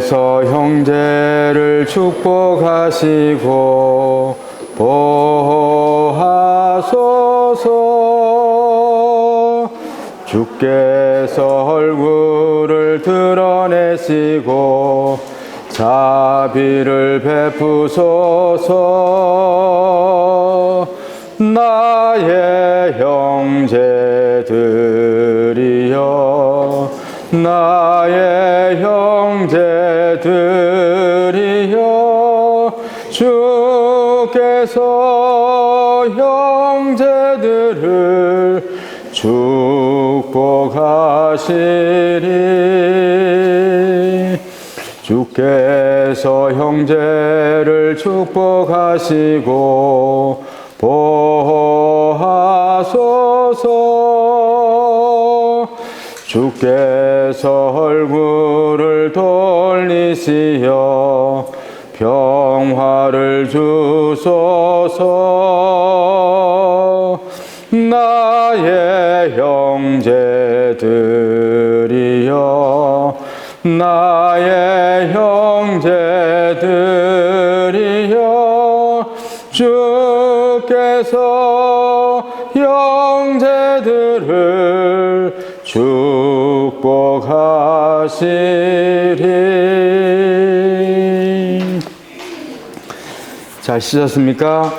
주께서 형제를 축복하시고 보호하소서. 주께서 얼굴을 드러내시고 자비를 베푸소서. 나의 형제들이여, 나의 형제들이여, 주께서 형제들을 축복하시리. 주께서 형제를 축복하시고 보호하소서. 주께서 얼굴을 돌리시어 평화를 주소서. 나의 형제들이여, 나의 형제들이여, 주께서 형제들을 축복하시리. 잘 씻었습니까?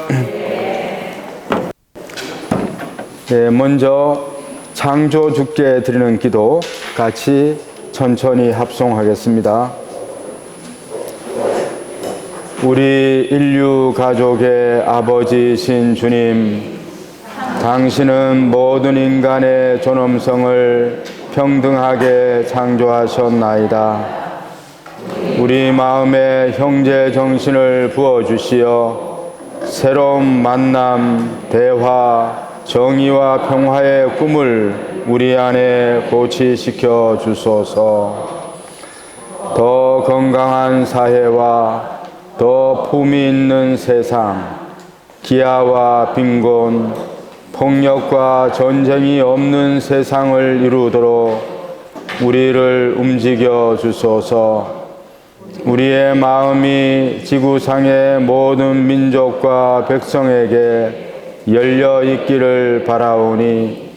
네, 먼저 창조주께 드리는 기도 같이 천천히 합송하겠습니다. 우리 인류 가족의 아버지이신 주님, 당신은 모든 인간의 존엄성을 평등하게 창조하셨나이다. 우리 마음에 형제 정신을 부어주시어 새로운 만남, 대화, 정의와 평화의 꿈을 우리 안에 고취시켜 주소서. 더 건강한 사회와 더 품위 있는 세상, 기아와 빈곤, 폭력과 전쟁이 없는 세상을 이루도록 우리를 움직여 주소서. 우리의 마음이 지구상의 모든 민족과 백성에게 열려 있기를 바라오니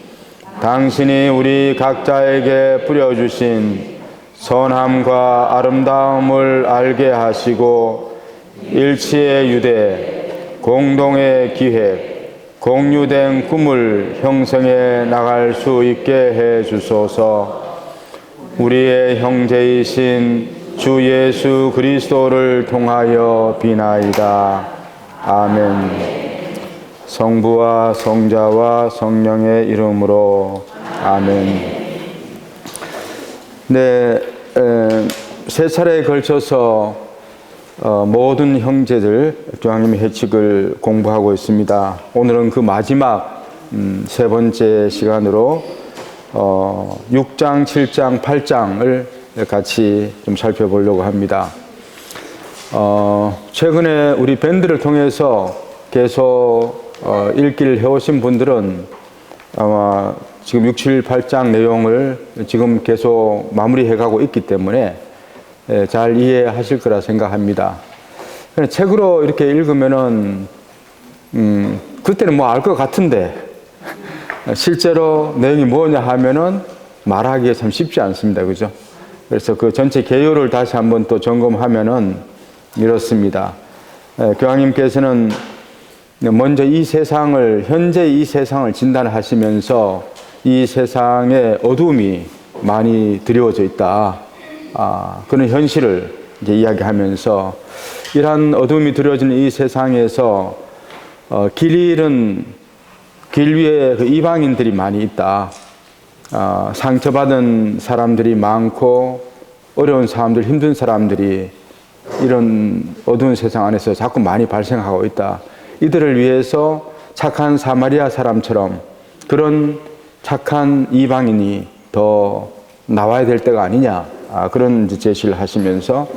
당신이 우리 각자에게 뿌려주신 선함과 아름다움을 알게 하시고 일치의 유대, 공동의 기획, 공유된 꿈을 형성해 나갈 수 있게 해 주소서. 우리의 형제이신 주 예수 그리스도를 통하여 비나이다. 아멘. 성부와 성자와 성령의 이름으로 아멘. 네, 세 차례에 걸쳐서 모든 형제들 교황님의 해칙을 공부하고 있습니다. 오늘은 그 마지막 세 번째 시간으로 6장, 7장, 8장을 같이 좀 살펴보려고 합니다. 최근에 우리 밴드를 통해서 계속 읽기를 해오신 분들은 아마 지금 6, 7, 8장 내용을 지금 계속 마무리해가고 있기 때문에 잘 이해하실 거라 생각합니다. 책으로 이렇게 읽으면은 그때는 뭐 알 것 같은데 실제로 내용이 뭐냐 하면은 말하기가 참 쉽지 않습니다. 그죠? 그래서 그 전체 개요를 다시 한번 또 점검하면은 이렇습니다. 교황님께서는 먼저 이 세상을, 현재 이 세상을 진단하시면서 이 세상에 어둠이 많이 드리워져 있다. 그런 현실을 이제 이야기하면서 이러한 어둠이 드려지는 이 세상에서 길 잃은 길 위에 그 이방인들이 많이 있다. 상처받은 사람들이 많고 어려운 사람들, 힘든 사람들이 이런 어두운 세상 안에서 자꾸 많이 발생하고 있다. 이들을 위해서 착한 사마리아 사람처럼 그런 착한 이방인이 더 나와야 될 때가 아니냐. 그런 제시를 하시면서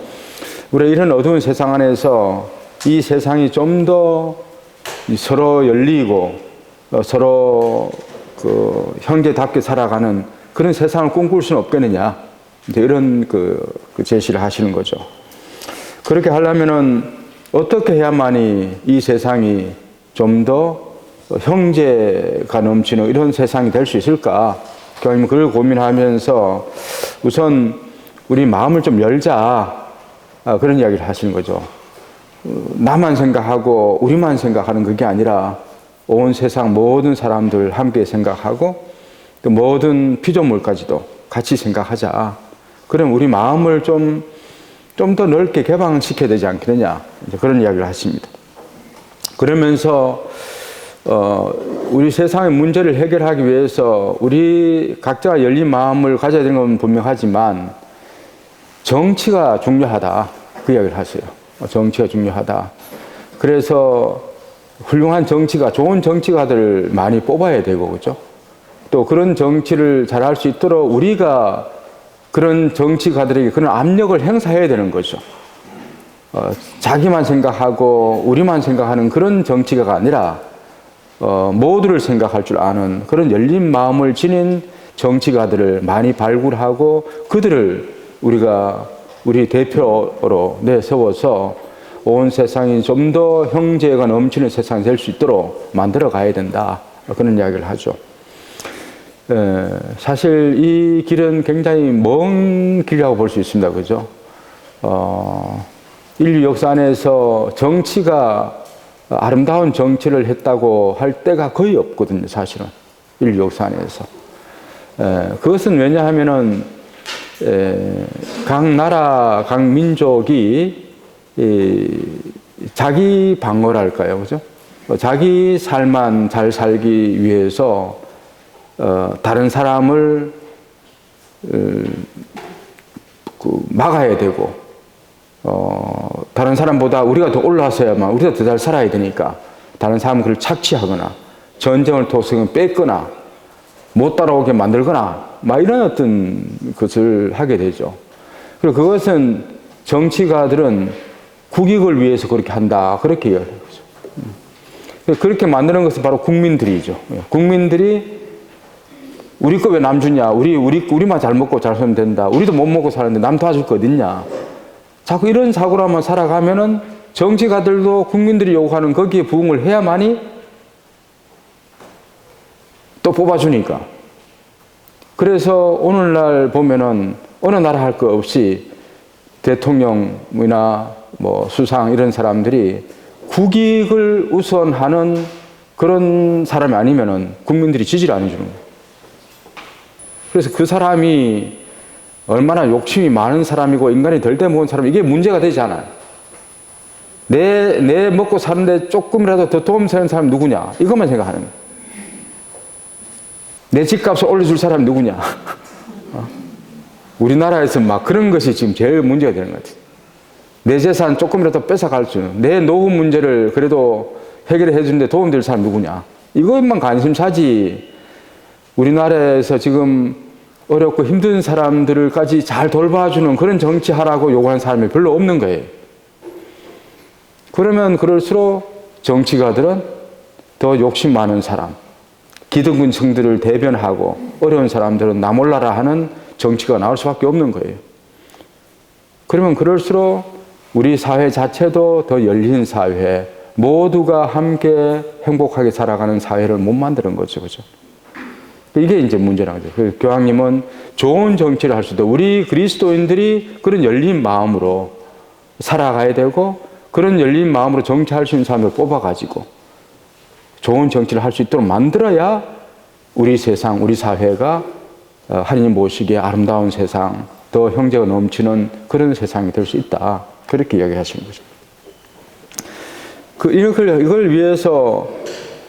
우리 이런 어두운 세상 안에서 이 세상이 좀 더 서로 열리고 서로 그 형제답게 살아가는 그런 세상을 꿈꿀 수는 없겠느냐. 이제 이런 그 제시를 하시는 거죠. 그렇게 하려면은 어떻게 해야만이 이 세상이 좀 더 형제가 넘치는 이런 세상이 될 수 있을까? 교수님 그걸 고민하면서 우선 우리 마음을 좀 열자. 그런 이야기를 하시는 거죠. 나만 생각하고 우리만 생각하는 그게 아니라 온 세상 모든 사람들 함께 생각하고 또 모든 피조물까지도 같이 생각하자. 그럼 우리 마음을 좀 더 넓게 개방시켜야 되지 않겠느냐. 이제 그런 이야기를 하십니다. 그러면서 우리 세상의 문제를 해결하기 위해서 우리 각자가 열린 마음을 가져야 되는 건 분명하지만 정치가 중요하다. 그 이야기를 하세요. 정치가 중요하다. 그래서 훌륭한 정치가, 좋은 정치가들을 많이 뽑아야 되고, 그죠? 또 그런 정치를 잘할 수 있도록 우리가 그런 정치가들에게 그런 압력을 행사해야 되는 거죠. 자기만 생각하고 우리만 생각하는 그런 정치가가 아니라 모두를 생각할 줄 아는 그런 열린 마음을 지닌 정치가들을 많이 발굴하고 그들을 우리가 우리 대표로 내세워서 온 세상이 좀 더 형제가 넘치는 세상이 될 수 있도록 만들어 가야 된다. 그런 이야기를 하죠. 사실 이 길은 굉장히 먼 길이라고 볼 수 있습니다. 그죠? 인류 역사 안에서 정치가 아름다운 정치를 했다고 할 때가 거의 없거든요. 사실은 인류 역사 안에서. 그것은 왜냐하면은 각 나라, 각 민족이 자기 방어랄까요, 그죠? 자기 삶만 잘 살기 위해서 다른 사람을 막아야 되고, 다른 사람보다 우리가 더 올라서야만 우리가 더 잘 살아야 되니까 다른 사람은 그걸 착취하거나 전쟁을 통해서 뺏거나 못 따라오게 만들거나 막 이런 어떤 것을 하게 되죠. 그리고 그것은 정치가들은 국익을 위해서 그렇게 한다. 그렇게 이야기해요. 그렇게 만드는 것은 바로 국민들이죠. 국민들이 우리 거 왜 남 주냐? 우리만 잘 먹고 잘 살면 된다. 우리도 못 먹고 사는데 남 도와줄 거 어딨냐? 자꾸 이런 사고로만 살아가면은 정치가들도 국민들이 요구하는 거기에 부응을 해야만이 또 뽑아주니까. 그래서 오늘날 보면은 어느 나라 할 거 없이 대통령이나 뭐 수상 이런 사람들이 국익을 우선하는 그런 사람이 아니면은 국민들이 지지를 안 해주는 거예요. 그래서 그 사람이 얼마나 욕심이 많은 사람이고 인간이 덜 돼 먹은 사람, 이게 문제가 되지 않아요. 내 먹고 사는데 조금이라도 더 도움 되는 사람이 누구냐? 이것만 생각하는 거예요. 내 집값을 올려줄 사람이 누구냐? 우리나라에서 막 그런 것이 지금 제일 문제가 되는 것 같아요. 내 재산 조금이라도 뺏어갈 수 있는, 내 노후 문제를 그래도 해결해 주는데 도움될 사람이 누구냐? 이것만 관심사지. 우리나라에서 지금 어렵고 힘든 사람들까지 잘 돌봐주는 그런 정치하라고 요구하는 사람이 별로 없는 거예요. 그러면 그럴수록 정치가들은 더 욕심 많은 사람, 기득권층들을 대변하고 어려운 사람들은 나 몰라라 하는 정치가 나올 수밖에 없는 거예요. 그러면 그럴수록 우리 사회 자체도 더 열린 사회, 모두가 함께 행복하게 살아가는 사회를 못 만드는 거죠. 그죠? 이게 이제 문제라는 거죠. 그래서 교황님은 좋은 정치를 할 수 있도록 우리 그리스도인들이 그런 열린 마음으로 살아가야 되고 그런 열린 마음으로 정치할 수 있는 사람을 뽑아가지고 좋은 정치를 할 수 있도록 만들어야 우리 세상, 우리 사회가 하나님 보시기에 아름다운 세상, 더 형제가 넘치는 그런 세상이 될 수 있다. 그렇게 이야기하시는 거죠. 이걸 위해서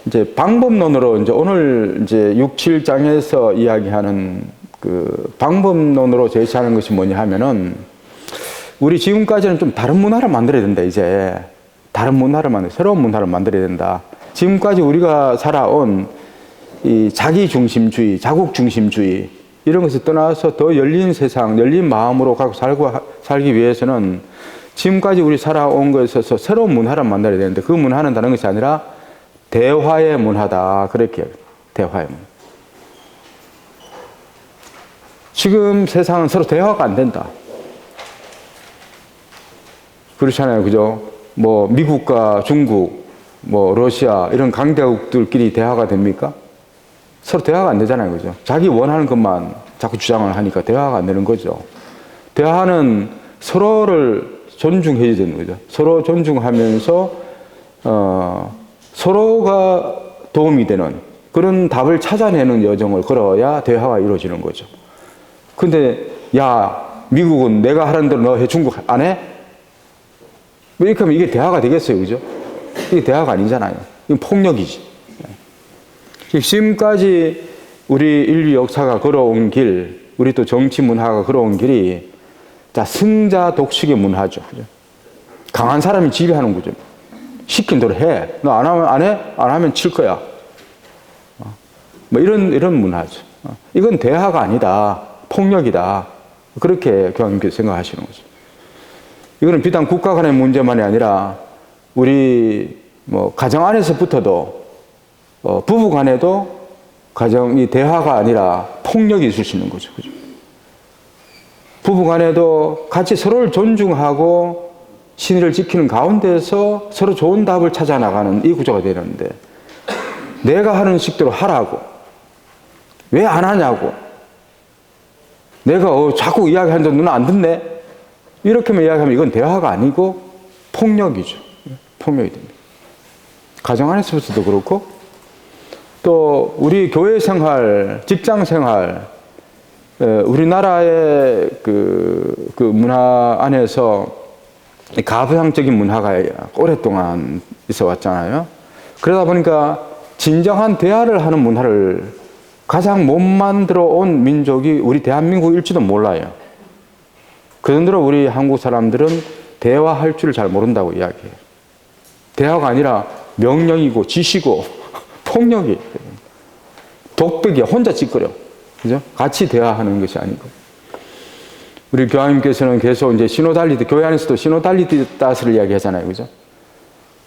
이제 방법론으로 이제 오늘 이제 6, 7장에서 이야기하는 그 방법론으로 제시하는 것이 뭐냐 하면은 우리 지금까지는 좀 다른 문화를 만들어야 된다. 이제 다른 문화를 새로운 문화를 만들어야 된다. 지금까지 우리가 살아온 이 자기 중심주의, 자국 중심주의 이런 것을 떠나서 더 열린 세상, 열린 마음으로 갖고 살기 위해서는 지금까지 우리 살아온 것에 있어서 새로운 문화를 만들어야 되는데 그 문화는 다른 것이 아니라 대화의 문화다. 그렇게 대화의 문화. 지금 세상은 서로 대화가 안 된다. 그렇잖아요. 그죠? 뭐, 미국과 중국, 뭐, 러시아, 이런 강대국들끼리 대화가 됩니까? 서로 대화가 안 되잖아요. 그죠? 자기 원하는 것만 자꾸 주장을 하니까 대화가 안 되는 거죠. 대화는 서로를 존중해야 되는 거죠. 서로 존중하면서, 서로가 도움이 되는 그런 답을 찾아내는 여정을 걸어야 대화가 이루어지는 거죠. 근데, 야, 미국은 내가 하라는 대로 너 해, 중국 안 해? 뭐 이렇게 하면 이게 대화가 되겠어요. 그죠? 이게 대화가 아니잖아요. 이건 폭력이지. 지금까지 우리 인류 역사가 걸어온 길, 우리 또 정치 문화가 걸어온 길이 자, 승자 독식의 문화죠. 그죠? 강한 사람이 지배하는 거죠. 시킨 대로 해. 너 안 하면 안 해? 안 하면 칠 거야. 뭐 이런 문화죠. 이건 대화가 아니다. 폭력이다. 그렇게 교황님께서 생각하시는 거죠. 이거는 비단 국가 간의 문제만이 아니라 우리 뭐 가정 안에서부터도 부부 간에도 가정이 대화가 아니라 폭력이 있을 수 있는 거죠. 그죠? 부부 간에도 같이 서로를 존중하고 신의를 지키는 가운데서 서로 좋은 답을 찾아 나가는 이 구조가 되는데 내가 하는 식대로 하라고 왜 안 하냐고 내가 자꾸 이야기하는데 너는 안 듣네 이렇게만 이야기하면 이건 대화가 아니고 폭력이죠. 폭력이 됩니다. 가정 안에서부터도 그렇고 또 우리 교회 생활, 직장 생활, 우리나라의 그 문화 안에서 가부장적인 문화가 오랫동안 있어 왔잖아요. 그러다 보니까 진정한 대화를 하는 문화를 가장 못 만들어 온 민족이 우리 대한민국일지도 몰라요. 그 정도로 우리 한국 사람들은 대화할 줄을 잘 모른다고 이야기해요. 대화가 아니라 명령이고 지시고 폭력이 독백이야. 혼자 찌끄려. 그죠? 같이 대화하는 것이 아니고. 우리 교황님께서는 계속 이제 시노달리티, 교회 안에서도 시노달리티다스를 이야기하잖아요. 그죠?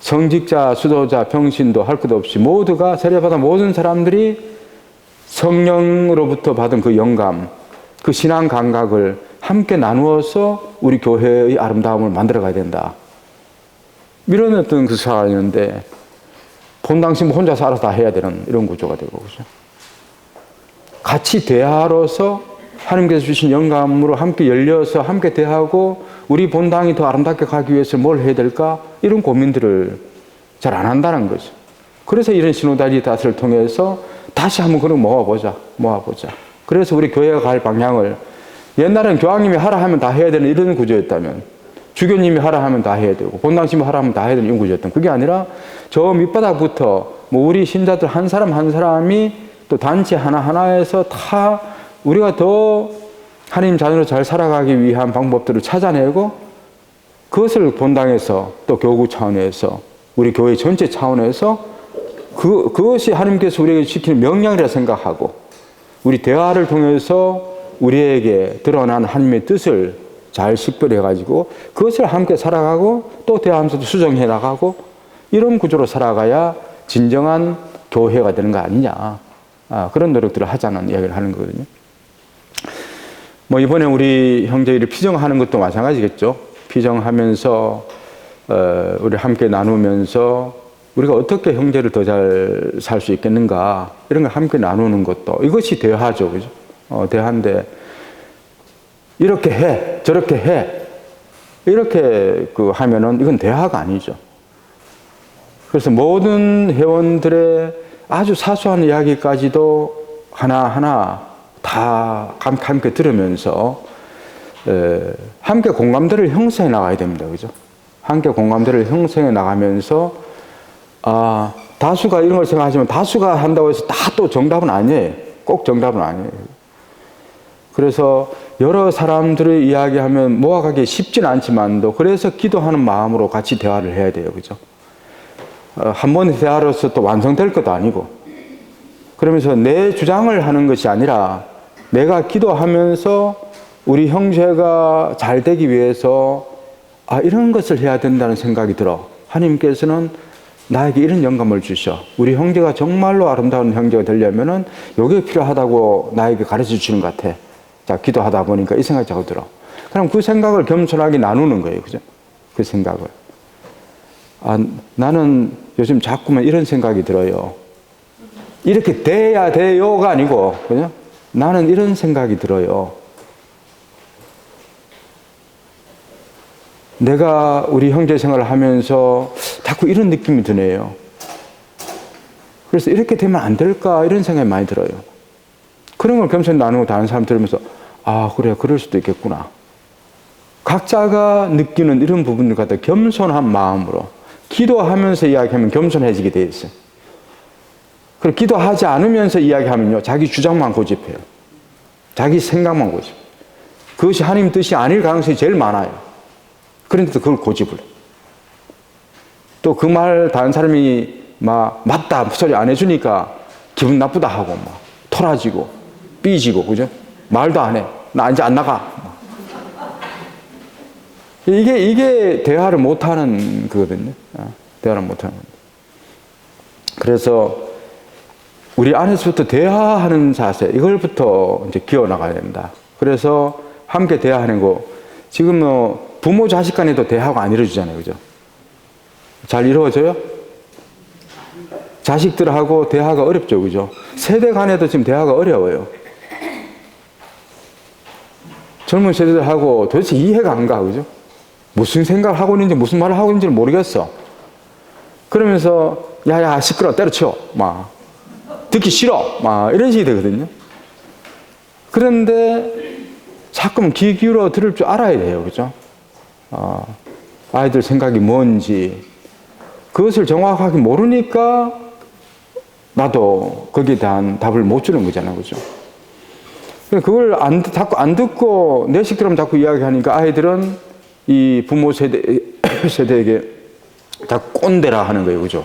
성직자, 수도자, 평신도 할 것 없이 모두가 세례받은 모든 사람들이 성령으로부터 받은 그 영감, 그 신앙 감각을 함께 나누어서 우리 교회의 아름다움을 만들어 가야 된다. 이런 어떤 그 사안이었는데 본당신 혼자서 알아서 다 해야 되는 이런 구조가 되고 그죠? 같이 대화로서 하나님께서 주신 영감으로 함께 열려서 함께 대하고 우리 본당이 더 아름답게 가기 위해서 뭘 해야 될까? 이런 고민들을 잘 안 한다는 거죠. 그래서 이런 시노달리다스를 통해서 다시 한번 그걸 모아보자. 그래서 우리 교회가 갈 방향을 옛날엔 교황님이 하라 하면 다 해야 되는 이런 구조였다면 주교님이 하라 하면 다 해야 되고 본당심이 하라 하면 다 해야 되는 이런 구조였던 그게 아니라 저 밑바닥부터 뭐 우리 신자들 한 사람 한 사람이 또 단체 하나하나에서 다 우리가 더 하나님 자녀로 잘 살아가기 위한 방법들을 찾아내고 그것을 본당에서 또 교구 차원에서 우리 교회 전체 차원에서 그것이 하나님께서 우리에게 시키는 명령이라 생각하고 우리 대화를 통해서 우리에게 드러난 하나님의 뜻을 잘 식별해가지고 그것을 함께 살아가고 또 대화하면서도 수정해 나가고 이런 구조로 살아가야 진정한 교회가 되는 거 아니냐. 그런 노력들을 하자는 이야기를 하는 거거든요. 뭐 이번에 우리 형제들이 피정하는 것도 마찬가지겠죠. 피정하면서 우리 함께 나누면서 우리가 어떻게 형제를 더 잘 살 수 있겠는가 이런 걸 함께 나누는 것도 이것이 대화죠. 그죠? 대화인데 이렇게 해 저렇게 해 이렇게 하면은 이건 대화가 아니죠. 그래서 모든 회원들의 아주 사소한 이야기까지도 하나하나 다 함께 들으면서 함께 공감대를 형성해 나가야 됩니다. 그죠? 함께 공감대를 형성해 나가면서 다수가 이런 걸 생각하지만 다수가 한다고 해서 다 또 정답은 아니에요. 꼭 정답은 아니에요. 그래서 여러 사람들의 이야기하면 모아가기 쉽지는 않지만도 그래서 기도하는 마음으로 같이 대화를 해야 돼요. 그죠? 한 번의 대화로서 또 완성될 것도 아니고 그러면서 내 주장을 하는 것이 아니라 내가 기도하면서 우리 형제가 잘 되기 위해서 이런 것을 해야 된다는 생각이 들어. 하나님께서는 나에게 이런 영감을 주셔. 우리 형제가 정말로 아름다운 형제가 되려면은 이게 필요하다고 나에게 가르쳐 주시는 것 같아. 자, 기도하다 보니까 이 생각이 자꾸 들어. 그럼 그 생각을 겸손하게 나누는 거예요. 그죠? 그 생각을. 아, 나는 요즘 자꾸만 이런 생각이 들어요. 이렇게 돼야 돼요가 아니고, 그죠? 나는 이런 생각이 들어요. 내가 우리 형제 생활을 하면서 자꾸 이런 느낌이 드네요. 그래서 이렇게 되면 안 될까? 이런 생각이 많이 들어요. 그런 걸 겸손히 나누고 다른 사람 들으면서, 아, 그래, 그럴 수도 있겠구나. 각자가 느끼는 이런 부분들 갖다 겸손한 마음으로 기도하면서 이야기하면 겸손해지게 돼 있어요. 그리고 기도하지 않으면서 이야기하면요, 자기 주장만 고집해요. 자기 생각만 고집해요. 그것이 하나님 뜻이 아닐 가능성이 제일 많아요. 그런데도 그걸 고집을 해요. 또 그 말 다른 사람이 막 맞다 소리 안 해주니까 기분 나쁘다 하고 막 토라지고 삐지고, 그죠? 말도 안 해. 나 이제 안 나가. 이게 대화를 못하는 거거든요. 대화를 못하는 겁니다. 그래서 우리 안에서부터 대화하는 자세, 이걸부터 이제 기어나가야 됩니다. 그래서 함께 대화하는 거, 지금 부모 자식 간에도 대화가 안 이루어지잖아요. 그죠? 잘 이루어져요? 자식들하고 대화가 어렵죠. 그죠? 세대 간에도 지금 대화가 어려워요. 젊은 세대들하고 도대체 이해가 안 가. 그죠? 무슨 생각을 하고 있는지 무슨 말을 하고 있는지를 모르겠어. 그러면서 야야 시끄러워 때려쳐 막 듣기 싫어 막 이런 식이 되거든요. 그런데 자꾸만 귀 기울여 들을 줄 알아야 돼요. 그죠? 아이들 생각이 뭔지 그것을 정확하게 모르니까 나도 거기에 대한 답을 못 주는 거잖아요. 그죠? 그걸 자꾸 안 듣고 내 식처럼 자꾸 이야기하니까 아이들은 이 부모 세대에게 자꾸 꼰대라 하는 거예요. 그죠?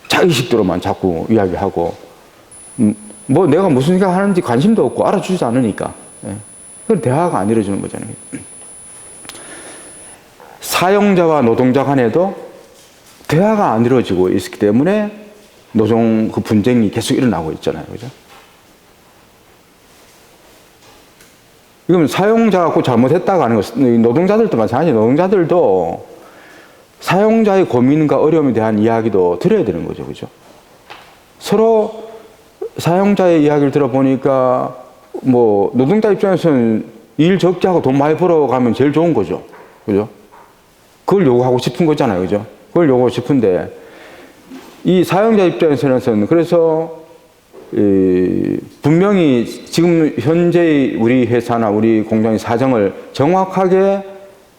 자기 식대로만 자꾸 이야기하고, 뭐 내가 무슨 생각 하는지 관심도 없고 알아주지 않으니까. 그건 대화가 안 이루어지는 거잖아요. 사용자와 노동자 간에도 대화가 안 이루어지고 있기 때문에 노동 그 분쟁이 계속 일어나고 있잖아요. 그죠? 이건 사용자가 꼭 잘못했다고 하는 것, 노동자들도 마찬가지예요. 노동자들도 사용자의 고민과 어려움에 대한 이야기도 들어야 되는 거죠. 그죠? 서로 사용자의 이야기를 들어보니까, 뭐, 노동자 입장에서는 일 적게 하고 돈 많이 벌어가면 제일 좋은 거죠. 그죠? 그걸 요구하고 싶은 거잖아요. 그죠? 그걸 요구하고 싶은데, 이 사용자 입장에서는 그래서 분명히 지금 현재의 우리 회사나 우리 공장의 사정을 정확하게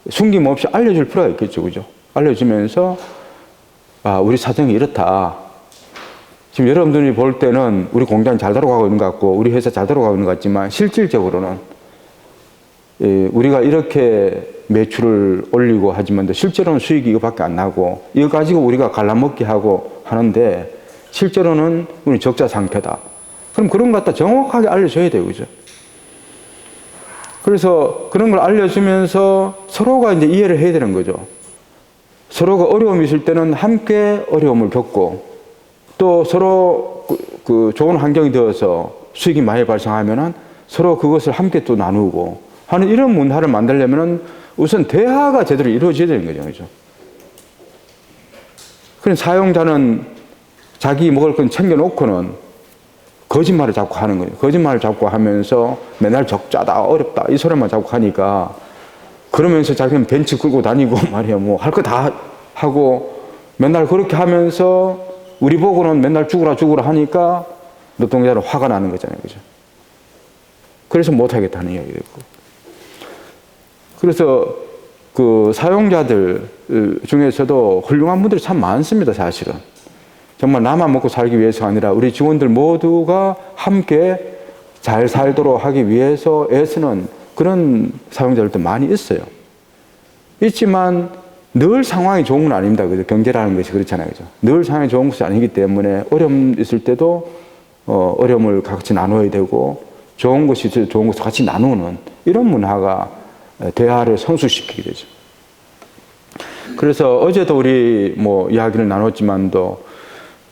숨김없이 알려줄 필요가 있겠죠. 그죠? 알려주면서, 아, 우리 사정이 이렇다. 지금 여러분들이 볼 때는 우리 공장이 잘 돌아가고 있는 것 같고, 우리 회사 잘 돌아가고 있는 것 같지만, 실질적으로는, 우리가 이렇게 매출을 올리고 하지만, 실제로는 수익이 이거밖에 안 나고, 이거 가지고 우리가 갈라먹기 하고 하는데, 실제로는 우리 적자 상태다. 그럼 그런 것 갖다 정확하게 알려줘야 돼요. 그죠? 그래서 그런 걸 알려주면서 서로가 이제 이해를 해야 되는 거죠. 서로가 어려움이 있을 때는 함께 어려움을 겪고, 또 서로 그 좋은 환경이 되어서 수익이 많이 발생하면은 서로 그것을 함께 또 나누고 하는 이런 문화를 만들려면은 우선 대화가 제대로 이루어져야 되는 거죠. 그죠? 그래서 사용자는 자기 먹을 건 챙겨놓고는 거짓말을 자꾸 하는 거예요. 거짓말을 자꾸 하면서 맨날 적자다, 어렵다, 이 소리만 자꾸 하니까 그러면서 자기는 벤치 끌고 다니고 말이야, 뭐 할 거 다 하고 맨날 그렇게 하면서 우리 보고는 맨날 죽으라 하니까 노동자는 화가 나는 거잖아요. 그죠? 그래서 못하겠다는 이야기가 있고. 그래서 그 사용자들 중에서도 훌륭한 분들이 참 많습니다, 사실은. 정말 나만 먹고 살기 위해서가 아니라 우리 직원들 모두가 함께 잘 살도록 하기 위해서 애쓰는 그런 사용자들도 많이 있어요. 있지만 늘 상황이 좋은 건 아닙니다. 그죠? 경제라는 것이 그렇잖아요. 그죠? 늘 상황이 좋은 것이 아니기 때문에 어려움 있을 때도 어려움을 같이 나눠야 되고 좋은 것이 있을 때 좋은 것을 같이 나누는 이런 문화가 대화를 성숙시키게 되죠. 그래서 어제도 우리 뭐 이야기를 나눴지만도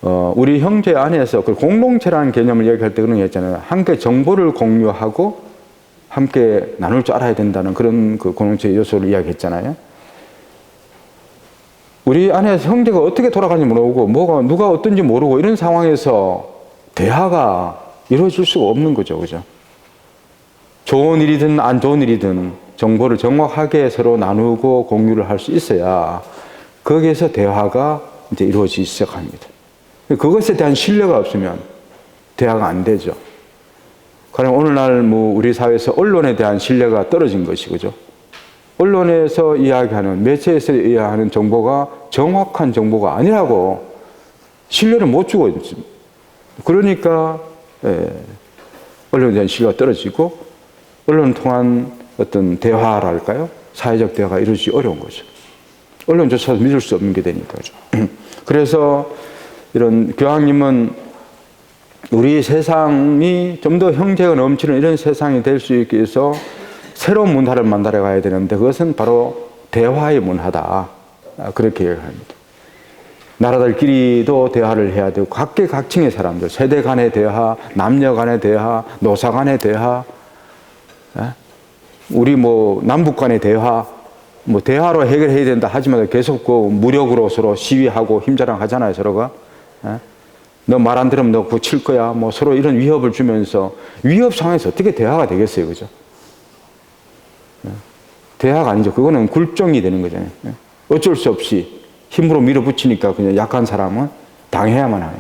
우리 형제 안에서 그 공동체라는 개념을 얘기할 때 그런 게 있잖아요. 함께 정보를 공유하고 함께 나눌 줄 알아야 된다는 그런 그 공동체 요소를 이야기했잖아요. 우리 안에서 형제가 어떻게 돌아가는지 모르고 누가 어떤지 모르고 이런 상황에서 대화가 이루어질 수가 없는 거죠. 그죠? 좋은 일이든 안 좋은 일이든 정보를 정확하게 서로 나누고 공유를 할 수 있어야 거기에서 대화가 이제 이루어지기 시작합니다. 그것에 대한 신뢰가 없으면 대화가 안 되죠. 그럼 오늘날 우리 사회에서 언론에 대한 신뢰가 떨어진 것이 그죠? 언론에서 이야기하는, 매체에서 이야기하는 정보가 정확한 정보가 아니라고 신뢰를 못 주고 있습니다. 그러니까 언론에 대한 신뢰가 떨어지고 언론을 통한 어떤 대화랄까요? 사회적 대화가 이루어지기 어려운 거죠. 언론조차도 믿을 수 없는 게 되니까요. 그래서 이런 교황님은 우리 세상이 좀 더 형제가 넘치는 이런 세상이 될 수 있기 위해서 새로운 문화를 만들어 가야 되는데 그것은 바로 대화의 문화다. 그렇게 얘기합니다. 나라들끼리도 대화를 해야 되고 각계각층의 사람들, 세대 간의 대화, 남녀 간의 대화, 노사 간의 대화, 우리 남북 간의 대화, 대화로 해결해야 된다 하지만 계속 그 무력으로 서로 시위하고 힘자랑 하잖아요, 서로가. 너 말 안 들으면 너 그거 칠 거야. 서로 이런 위협을 주면서 위협 상황에서 어떻게 대화가 되겠어요, 그죠? 대화가 아니죠. 그거는 굴종이 되는 거잖아요. 어쩔 수 없이 힘으로 밀어붙이니까 그냥 약한 사람은 당해야만 하는.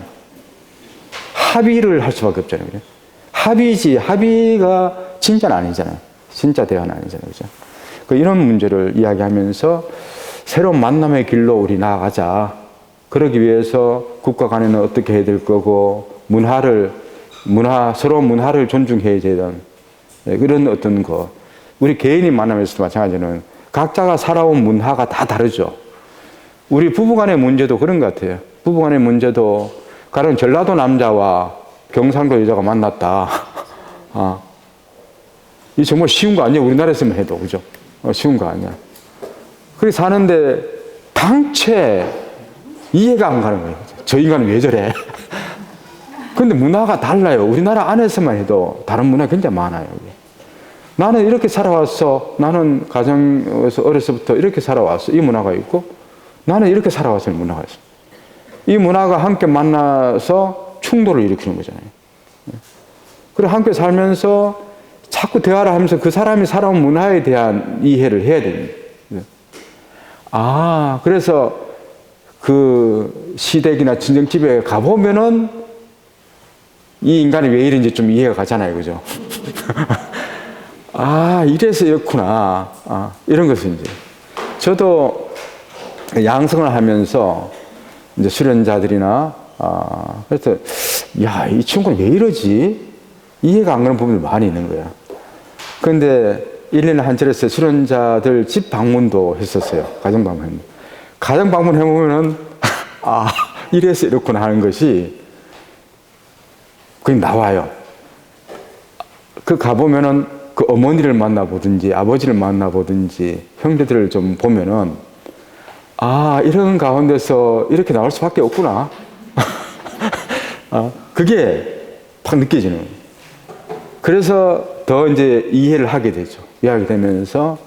합의를 할 수밖에 없잖아요, 그죠? 합의지, 합의가 진짜는 아니잖아요. 진짜 대화는 아니잖아요, 그죠? 이런 문제를 이야기하면서 새로운 만남의 길로 우리 나아가자. 그러기 위해서 국가 간에는 어떻게 해야 될 거고, 서로 문화를 존중해야 되는 그런 어떤 우리 개인이 만나면서도 마찬가지는 각자가 살아온 문화가 다 다르죠. 우리 부부간의 문제도 그런 것 같아요. 부부간의 문제도 가령 전라도 남자와 경상도 여자가 만났다. 이 정말 쉬운 거 아니에요. 우리나라에서만 해도 그죠? 쉬운 거 아니야. 그렇게 사는데 당최 이해가 안 가는 거예요. 저 인간은 왜 저래? 근데 문화가 달라요. 우리나라 안에서만 해도 다른 문화가 굉장히 많아요. 나는 이렇게 살아왔어. 나는 가정에서 어려서부터 이렇게 살아왔어. 이 문화가 있고 나는 이렇게 살아왔을 문화가 있어. 이 문화가 함께 만나서 충돌을 일으키는 거잖아요. 그리고 함께 살면서 자꾸 대화를 하면서 그 사람이 살아온 문화에 대한 이해를 해야 됩니다. 그래서 그 시댁이나 친정집에 가보면은 이 인간이 왜 이런지 좀 이해가 가잖아요. 그죠? 이래서였구나. 이런 것을 이제. 저도 양성을 하면서 이제 수련자들이나, 그래서, 이 친구는 왜 이러지? 이해가 안 가는 부분이 많이 있는 거야. 그런데 1년에 한 차례서 수련자들 집 방문도 했었어요. 가정 방문. 가정 방문해보면은, 이래서 이렇구나 하는 것이 그게 나와요. 가보면은 그 어머니를 만나보든지 아버지를 만나보든지 형제들을 좀 보면은 이런 가운데서 이렇게 나올 수밖에 없구나. 그게 팍 느껴지는 거예요. 그래서 더 이제 이해를 하게 되죠. 이해하게 되면서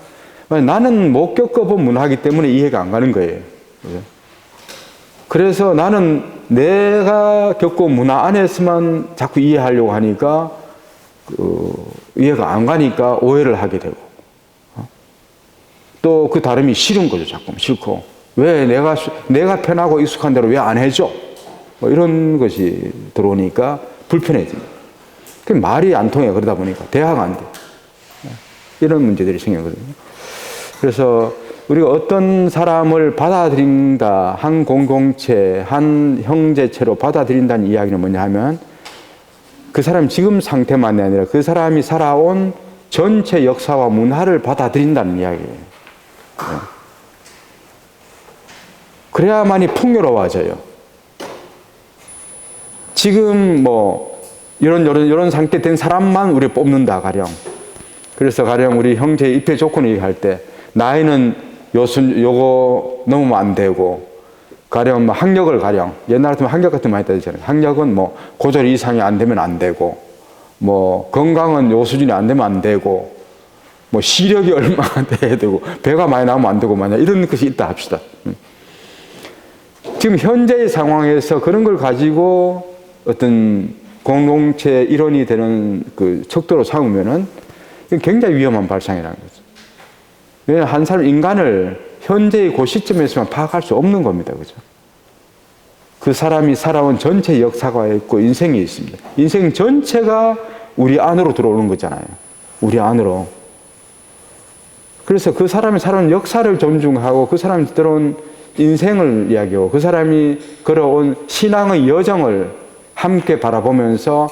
나는 못 겪어본 문화이기 때문에 이해가 안 가는 거예요. 그래서 나는 내가 겪어온 문화 안에서만 자꾸 이해하려고 하니까 이해가 안 가니까 오해를 하게 되고 또 그 다름이 싫은 거죠. 자꾸 싫고 왜 내가 편하고 익숙한 대로 왜 안 해줘? 이런 것이 들어오니까 불편해집니다. 그 말이 안 통해. 그러다 보니까 대화가 안 돼. 이런 문제들이 생기거든요. 그래서 우리가 어떤 사람을 받아들인다, 한 공동체, 한 형제체로 받아들인다는 이야기는 뭐냐 하면 그 사람 지금 상태만이 아니라 그 사람이 살아온 전체 역사와 문화를 받아들인다는 이야기예요. 그래야만이 풍요로워져요. 지금 이런 상태 된 사람만 우리 뽑는다, 가령. 그래서 가령 우리 형제 입회 조건을 얘기할 때 나이는 요거 넘으면 안 되고 가령 뭐 학력을 가령 옛날 같으면 학력 같은 거 많이 따지잖아요. 학력은 뭐 고졸 이상이 안 되면 안 되고, 뭐 건강은 요 수준이 안 되면 안 되고, 뭐 시력이 얼마나 돼야 되고, 배가 많이 나오면 안 되고, 만약 이런 것이 있다 합시다. 지금 현재의 상황에서 그런 걸 가지고 어떤 공동체 일원이 되는 그 척도로 삼으면은 굉장히 위험한 발상이라는 거죠. 왜냐하면 한 사람 인간을 현재의 그 시점에서만 파악할 수 없는 겁니다. 그죠? 그 사람이 살아온 전체 역사가 있고 인생이 있습니다. 인생 전체가 우리 안으로 들어오는 거잖아요. 우리 안으로. 그래서 그 사람이 살아온 역사를 존중하고 그 사람이 들어온 인생을 이야기하고 그 사람이 걸어온 신앙의 여정을 함께 바라보면서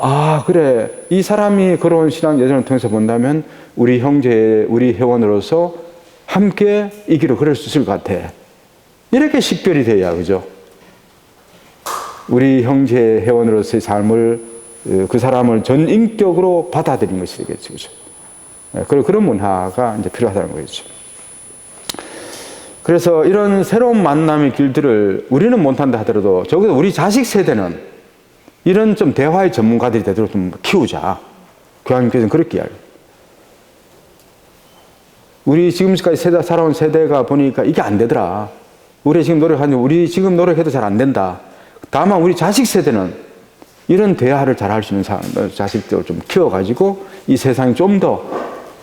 아, 그래. 이 사람이 걸어온 신앙 여정을 통해서 본다면 우리 형제, 우리 회원으로서 함께 이 길을 걸을 수 있을 것 같아. 이렇게 식별이 돼야, 그죠? 우리 형제 회원으로서의 삶을, 그 사람을 전인격으로 받아들이는 것이 되겠죠, 그죠? 그런 문화가 이제 필요하다는 거죠. 그래서 이런 새로운 만남의 길들을 우리는 못한다 하더라도 적어도 우리 자식 세대는 이런 좀 대화의 전문가들이 되도록 좀 키우자. 교황님께서는 그렇게 이야기해요. 우리 지금까지 살아온 세대가 보니까 이게 안 되더라. 우리 지금 노력하는데 우리 지금 노력해도 잘 안 된다. 다만 우리 자식 세대는 이런 대화를 잘 할 수 있는 자식들을 좀 키워가지고 이 세상이 좀 더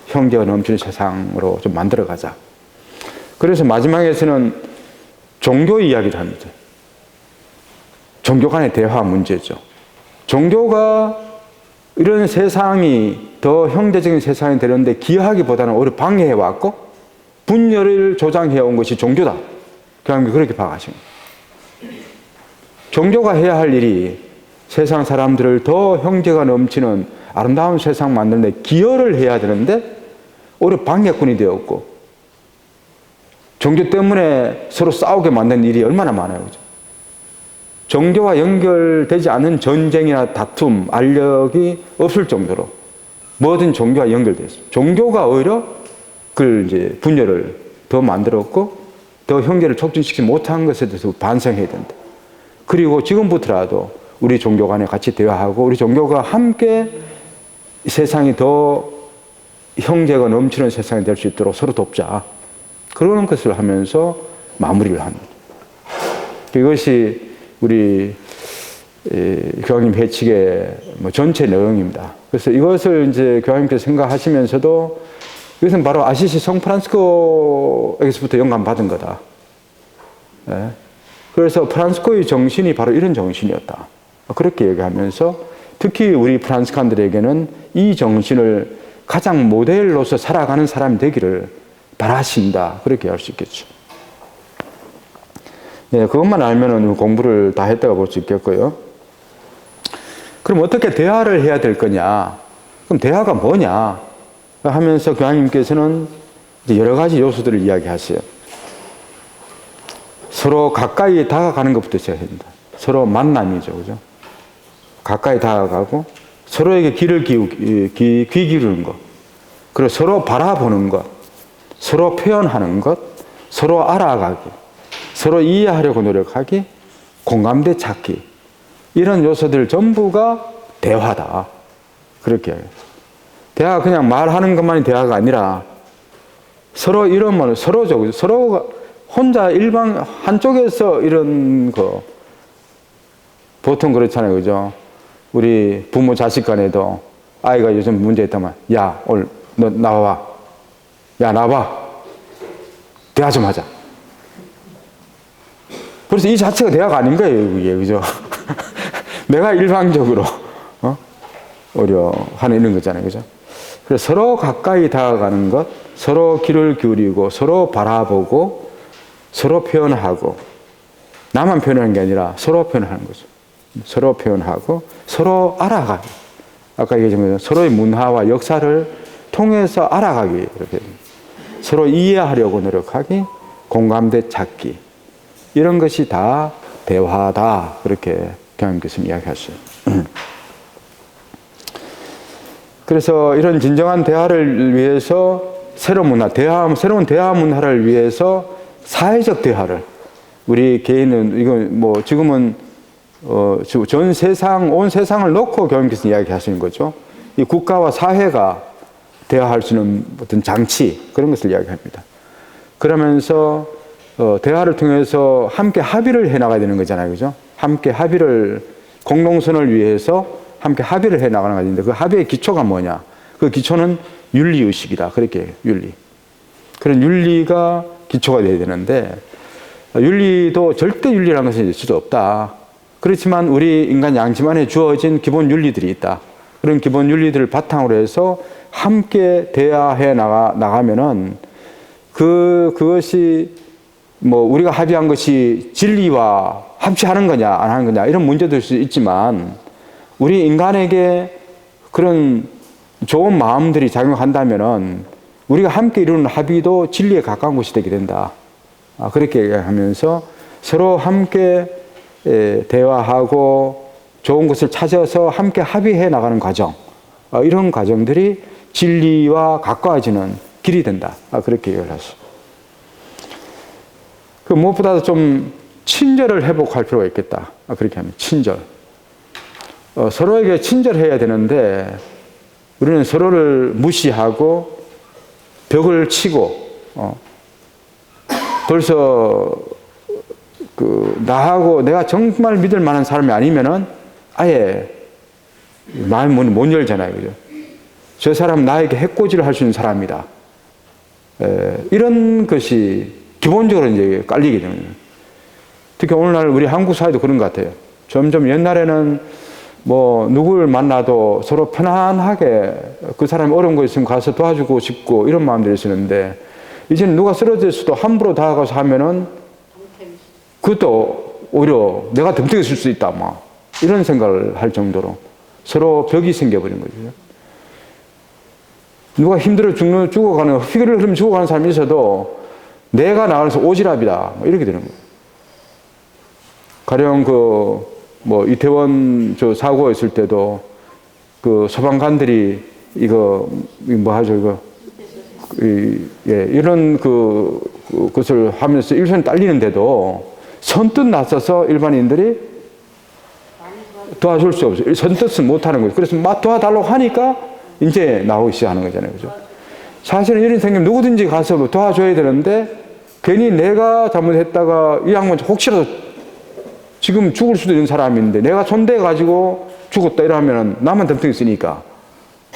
형제가 넘치는 세상으로 좀 만들어가자. 그래서 마지막에서는 종교 이야기를 합니다. 종교 간의 대화 문제죠. 종교가 이런 세상이 더 형제적인 세상이 되는데 기여하기보다는 오히려 방해해왔고 분열을 조장해온 것이 종교다. 그렇게 파악하십니다. 종교가 해야 할 일이 세상 사람들을 더 형제가 넘치는 아름다운 세상 만드는 데 기여를 해야 되는데 오히려 방해꾼이 되었고 종교 때문에 서로 싸우게 만드는 일이 얼마나 많아요. 그죠? 종교와 연결되지 않은 전쟁이나 다툼, 알력이 없을 정도로 뭐든 종교와 연결되어 있습니다. 종교가 오히려 그 이제 분열을 더 만들었고 더 형제를 촉진시키지 못한 것에 대해서 반성해야 된다. 그리고 지금부터라도 우리 종교 간에 같이 대화하고 우리 종교가 함께 세상이 더 형제가 넘치는 세상이 될 수 있도록 서로 돕자. 그런 것을 하면서 마무리를 합니다. 이것이 우리 교황님 회칙의 전체 내용입니다. 그래서 이것을 이제 교황님께서 생각하시면서도 이것은 바로 아시시 성 프란시스코에게서부터 영감받은 거다. 네. 그래서 프란시스코의 정신이 바로 이런 정신이었다. 그렇게 얘기하면서 특히 우리 프란시스칸들에게는 이 정신을 가장 모델로서 살아가는 사람이 되기를 바라신다. 그렇게 할 수 있겠죠. 네, 그것만 알면은 공부를 다 했다고 볼 수 있겠고요. 그럼 어떻게 대화를 해야 될 거냐? 그럼 대화가 뭐냐? 하면서 교황님께서는 이제 여러 가지 요소들을 이야기하세요. 서로 가까이 다가가는 것부터 시작합니다. 서로 만남이죠, 그죠? 가까이 다가가고 서로에게 귀 기울이는 것, 그리고 서로 바라보는 것, 서로 표현하는 것, 서로 알아가기, 서로 이해하려고 노력하기, 공감대 찾기, 이런 요소들 전부가 대화다. 그렇게 해요. 대화가 그냥 말하는 것만이 대화가 아니라 서로 이런 말, 서로죠. 서로가 혼자 일방 한쪽에서 이런 거 보통 그렇잖아요, 그죠? 우리 부모 자식 간에도 아이가 요즘 문제 있다면 야, 오늘 너 나와봐. 야, 나와봐. 대화 좀 하자. 그래서 이 자체가 대화가 아닌 거예요, 이게, 그죠? 내가 일방적으로 어려하는 이런 거잖아요, 그죠? 그래서 서로 가까이 다가가는 것, 서로 귀를 기울이고, 서로 바라보고, 서로 표현하고, 나만 표현하는 게 아니라 서로 표현하는 거죠. 서로 표현하고, 서로 알아가기. 아까 얘기했던 것처럼 서로의 문화와 역사를 통해서 알아가기. 이렇게. 서로 이해하려고 노력하기, 공감대 찾기. 이런 것이 다 대화다. 그렇게 교황님께서 이야기하셨어요. 그래서 이런 진정한 대화를 위해서 새로운 대화 문화를 위해서 사회적 대화를, 우리 개인은, 이건 뭐 지금은, 전 세상, 온 세상을 놓고 교수님께서 이야기하시는 거죠. 이 국가와 사회가 대화할 수 있는 어떤 장치, 그런 것을 이야기합니다. 그러면서, 대화를 통해서 함께 합의를 해 나가야 되는 거잖아요. 그죠? 함께 합의를, 공동선을 위해서 함께 합의를 해 나가는 것인데, 그 합의의 기초가 뭐냐? 그 기초는 윤리의식이다. 그렇게 해요. 윤리. 그런 윤리가 기초가 돼야 되는데, 윤리도 절대 윤리라는 것은 있을 수 없다. 그렇지만 우리 인간 양심안에 주어진 기본 윤리들이 있다. 그런 기본 윤리들을 바탕으로 해서 함께 대화해 나가면은 그것이 뭐 우리가 합의한 것이 진리와 합치하는 거냐 안 하는 거냐 이런 문제도 있을 수 있지만 우리 인간에게 그런 좋은 마음들이 작용한다면은 우리가 함께 이루는 합의도 진리에 가까운 것이 되게 된다. 그렇게 얘기하면서 서로 함께 대화하고 좋은 것을 찾아서 함께 합의해 나가는 과정, 이런 과정들이 진리와 가까워지는 길이 된다. 그렇게 얘기를 하시죠. 그 무엇보다도 좀 친절을 회복할 필요가 있겠다. 그렇게 하면 친절. 서로에게 친절해야 되는데 우리는 서로를 무시하고 벽을 치고 벌써 나하고 내가 정말 믿을 만한 사람이 아니면은 아예 마음을 못 열잖아요. 그죠? 저 사람 나에게 해코지를 할 수 있는 사람이다. 이런 것이 기본적으로 이제 깔리게 되는 거예요. 특히 오늘날 우리 한국 사회도 그런 것 같아요. 점점 옛날에는 뭐 누구를 만나도 서로 편안하게 그 사람이 어려운 거 있으면 가서 도와주고 싶고 이런 마음들이 있었는데 이제는 누가 쓰러져 있어도 함부로 다가가서 하면은 그것도 오히려 내가 덤탱이 쓸 수 있다 막 이런 생각을 할 정도로 서로 벽이 생겨버린 거죠. 누가 힘들어 죽어가는 피를 흘리면 죽어가는 사람이 있어도 내가 나가서 오지랖이다 이렇게 되는 거예요. 가령 뭐 이태원 저 사고가 있을 때도 그 소방관들이 이거 뭐 하죠 이거 이런 그것을 하면서 일선이 딸리는데도 선뜻 나서서 일반인들이 도와줄 수 없어요. 선뜻은 못 하는 거예요. 그래서 막 도와달라고 하니까 이제 나오기 시작하는 거잖아요. 그죠? 사실은 이런 생기면 누구든지 가서 도와줘야 되는데 괜히 내가 잘못했다가 이 양반 혹시라도 지금 죽을 수도 있는 사람인데 내가 손대가지고 죽었다 이러면 나만 덤탱이 쓰니까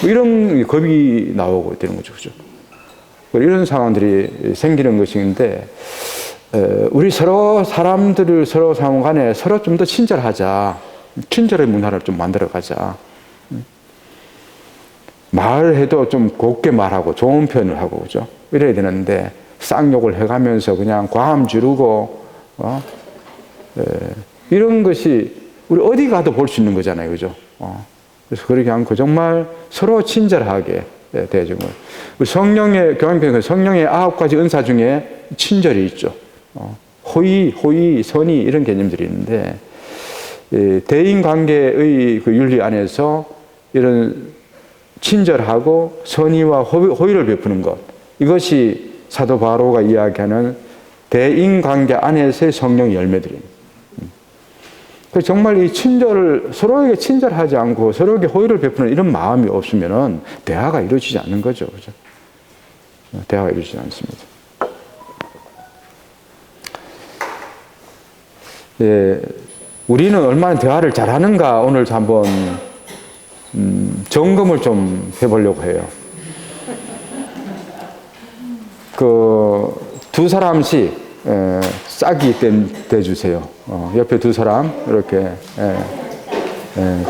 뭐 이런 겁이 나오고 되는 거죠. 그죠? 이런 상황들이 생기는 것인데 우리 서로 사람들을 서로 상호 간에 서로 좀 더 친절하자. 친절의 문화를 좀 만들어가자. 말해도 좀 곱게 말하고 좋은 표현을 하고 그죠? 이래야 되는데 쌍욕을 해가면서 그냥 과함 지르고 이런 것이 우리 어디 가도 볼 수 있는 거잖아요. 그죠? 그래서 그렇게 않고 정말 서로 친절하게 대해주고 우리 성령의 교황편에 성령의 9가지 은사 중에 친절이 있죠. 호의, 선의 이런 개념들이 있는데 대인 관계의 그 윤리 안에서 이런 친절하고 선의와 호의를 베푸는 것 이것이 사도 바로가 이야기하는 대인 관계 안에서의 성령의 열매들입니다. 그래서 정말 이 친절을 서로에게 친절하지 않고 서로에게 호의를 베푸는 이런 마음이 없으면은 대화가 이루어지지 않는 거죠. 그죠? 대화가 이루어지지 않습니다. 예, 우리는 얼마나 대화를 잘하는가 오늘 한번 점검을 좀 해보려고 해요. 두 사람씩 짝이 돼주세요. 옆에 두 사람 이렇게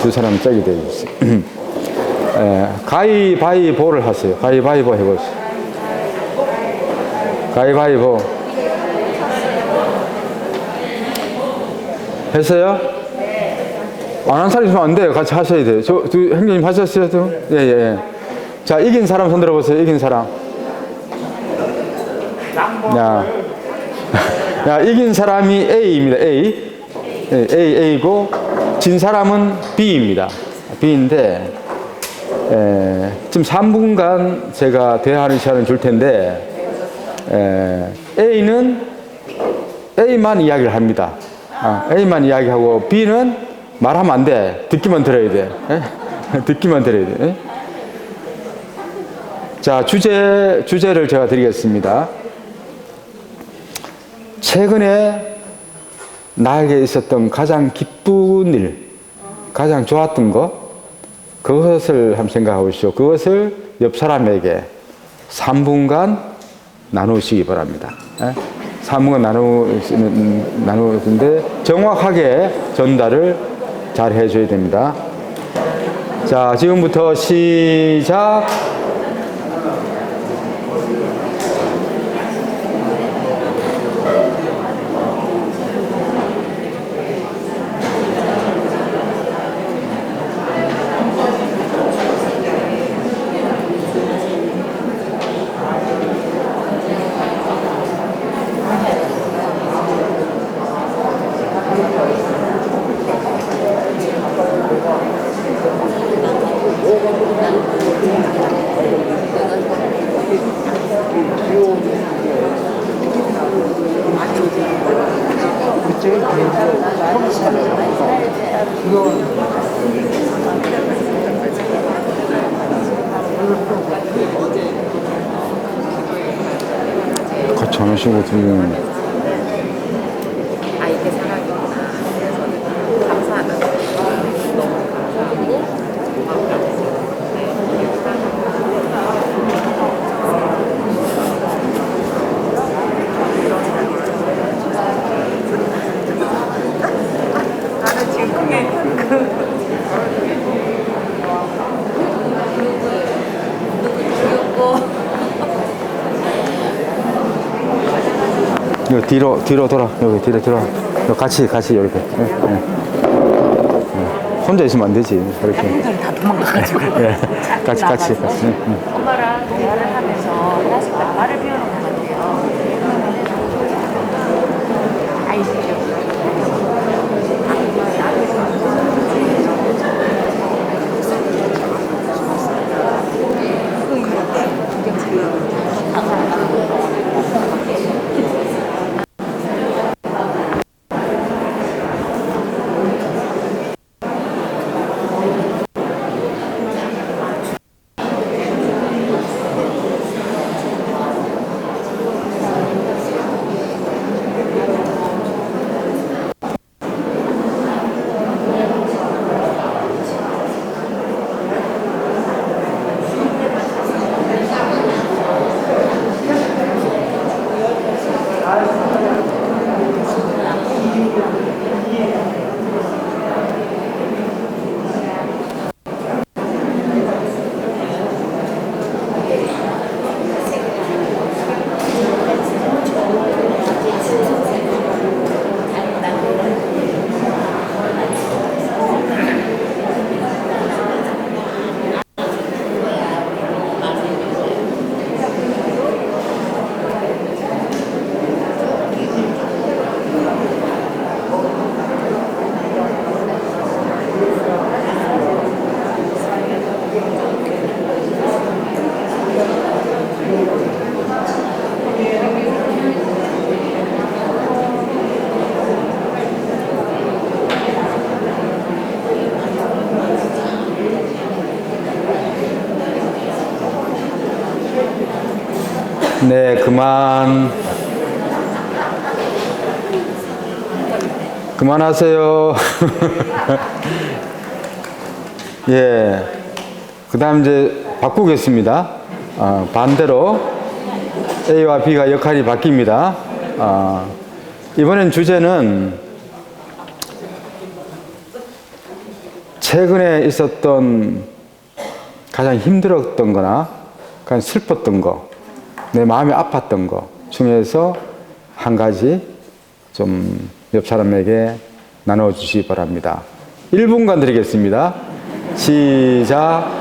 두 사람 짝이 돼주세요. 가위바위보를 하세요. 가위바위보 해보세요. 가위바위보 했어요? 안 한 사람 있으면 안 돼요. 같이 하셔야 돼요. 두 형님 하셨어요? 예. 자, 이긴 사람 손 들어보세요. 이긴 사람. 야, 이긴 사람이 A입니다. A고, 진 사람은 B입니다. B인데, 지금 3분간 제가 대화하는 시간을 줄 텐데, A는 A만 이야기를 합니다. A만 이야기하고 B는 말하면 안 돼. 듣기만 들어야 돼. 듣기만 들어야 돼. 자, 주제를 제가 드리겠습니다. 최근에 나에게 있었던 가장 기쁜 일, 가장 좋았던 것, 그것을 한번 생각해 보시오. 그것을 옆 사람에게 3분간 나누시기 바랍니다. 3분간 나누는데 정확하게 전달을 잘 해줘야 됩니다. 자, 지금부터 시작. 같이 안 하시고 들리는 이게 사랑이구나. 그래서 감사하다. 너무 감사하고 나는 지금 그게 귀엽고 여기 뒤로 돌아. 여기 뒤로 돌아. 같이 이렇게. 혼자 있으면 안 되지. 이렇게. 애들이 다 도망가가지고 같이. 엄마랑 대화를 하면서 하나씩 말을 배우는 것 같아요. 아이들이 네, 그만하세요. 예. 그 다음 이제 바꾸겠습니다. 반대로 A와 B가 역할이 바뀝니다. 이번엔 주제는 최근에 있었던 가장 힘들었던 거나 가장 슬펐던 거, 내 마음이 아팠던 거 중에서 한 가지 좀 옆 사람에게 나눠주시기 바랍니다. 1분간 드리겠습니다. 시작.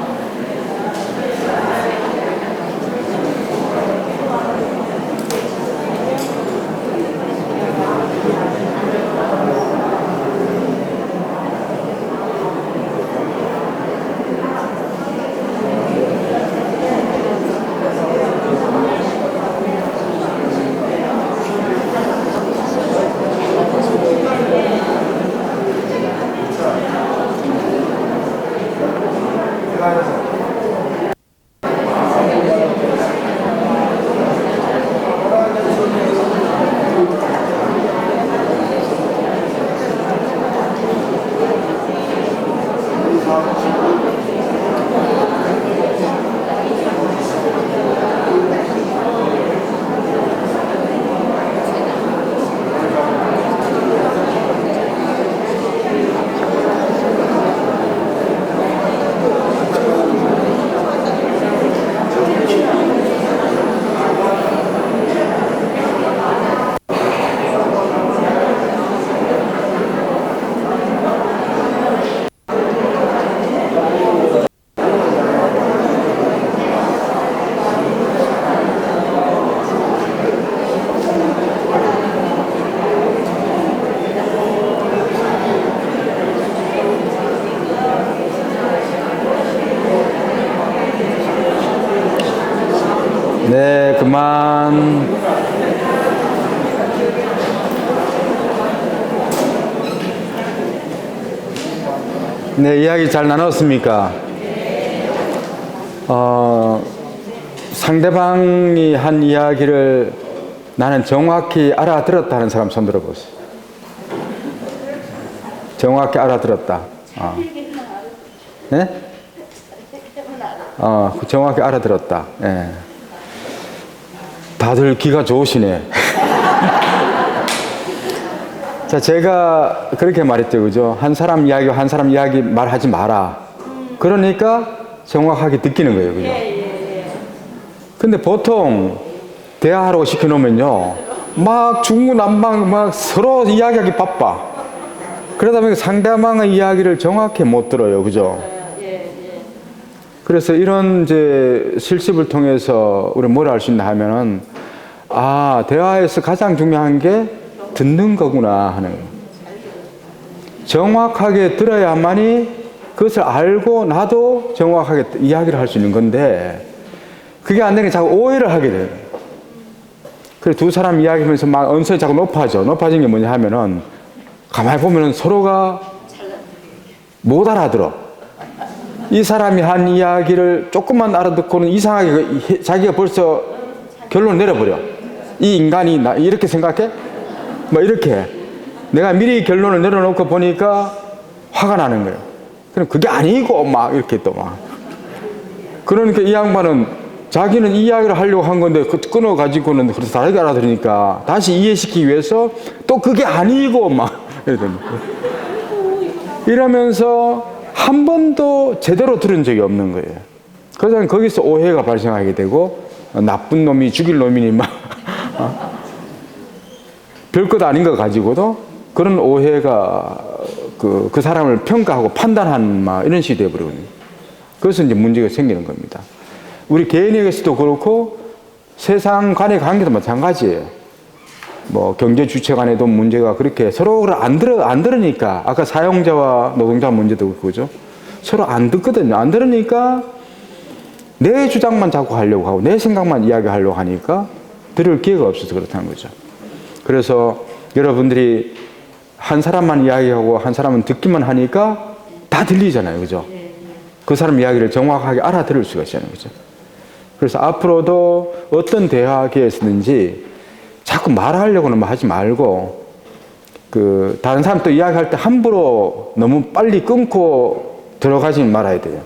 그만. 네, 이야기 잘 나눴습니까? 상대방이 한 이야기를 나는 정확히 알아들었다는 사람 손 들어보세요. 정확히 알아들었다. 네? 정확히 알아들었다. 예. 다들 귀가 좋으시네. 자, 제가 그렇게 말했죠, 그죠? 한 사람 이야기와 한 사람 이야기 말하지 마라. 그러니까 정확하게 듣기는 거예요, 그죠? 근데 보통 대화하라고 시켜놓으면요, 막 중구난방 막 서로 이야기하기 바빠. 그러다 보니까 상대방의 이야기를 정확히 못 들어요, 그죠? 그래서 이런 이제 실습을 통해서 우리 뭘 알 수 있나 하면은, 대화에서 가장 중요한 게 듣는 거구나 하는 거예요. 정확하게 들어야만이 그것을 알고 나도 정확하게 이야기를 할 수 있는 건데, 그게 안 되니까 자꾸 오해를 하게 돼요. 그래서 두 사람 이야기하면서 막 언성이 자꾸 높아져. 높아진 게 뭐냐 하면은, 가만히 보면은 서로가 못 알아들어. 이 사람이 한 이야기를 조금만 알아듣고는 이상하게 자기가 벌써 결론을 내려버려. 이 인간이 나 이렇게 생각해? 뭐 이렇게. 내가 미리 결론을 내려놓고 보니까 화가 나는 거예요. 그럼 그게 아니고 막 이렇게 또 막. 그러니까 이 양반은 자기는 이 이야기를 하려고 한 건데 끊어가지고는 그래서 다르게 알아들으니까 다시 이해시키기 위해서 또 그게 아니고 막 이러면서 한 번도 제대로 들은 적이 없는 거예요. 그래서 거기서 오해가 발생하게 되고, 나쁜 놈이 죽일 놈이니 막 별것 아닌 거 가지고도 그런 오해가 그 사람을 평가하고 판단하는 막 이런 식이 되어버리거든요. 그래서 이제 문제가 생기는 겁니다. 우리 개인에게서도 그렇고 세상 간의 관계도 마찬가지예요. 뭐 경제 주체 간에도 문제가 그렇게 서로를 안 들으니까, 아까 사용자와 노동자 문제도 그거죠. 서로 안 듣거든요. 안 들으니까 내 주장만 자꾸 하려고 하고 내 생각만 이야기하려고 하니까 들을 기회가 없어서 그렇다는 거죠. 그래서 여러분들이 한 사람만 이야기하고 한 사람은 듣기만 하니까 다 들리잖아요, 그죠? 그 사람 이야기를 정확하게 알아들을 수가 있잖아요, 그죠? 그래서 앞으로도 어떤 대화 기회에서든지 자꾸 말하려고는 하지 말고, 다른 사람 또 이야기할 때 함부로 너무 빨리 끊고 들어가지 말아야 돼요.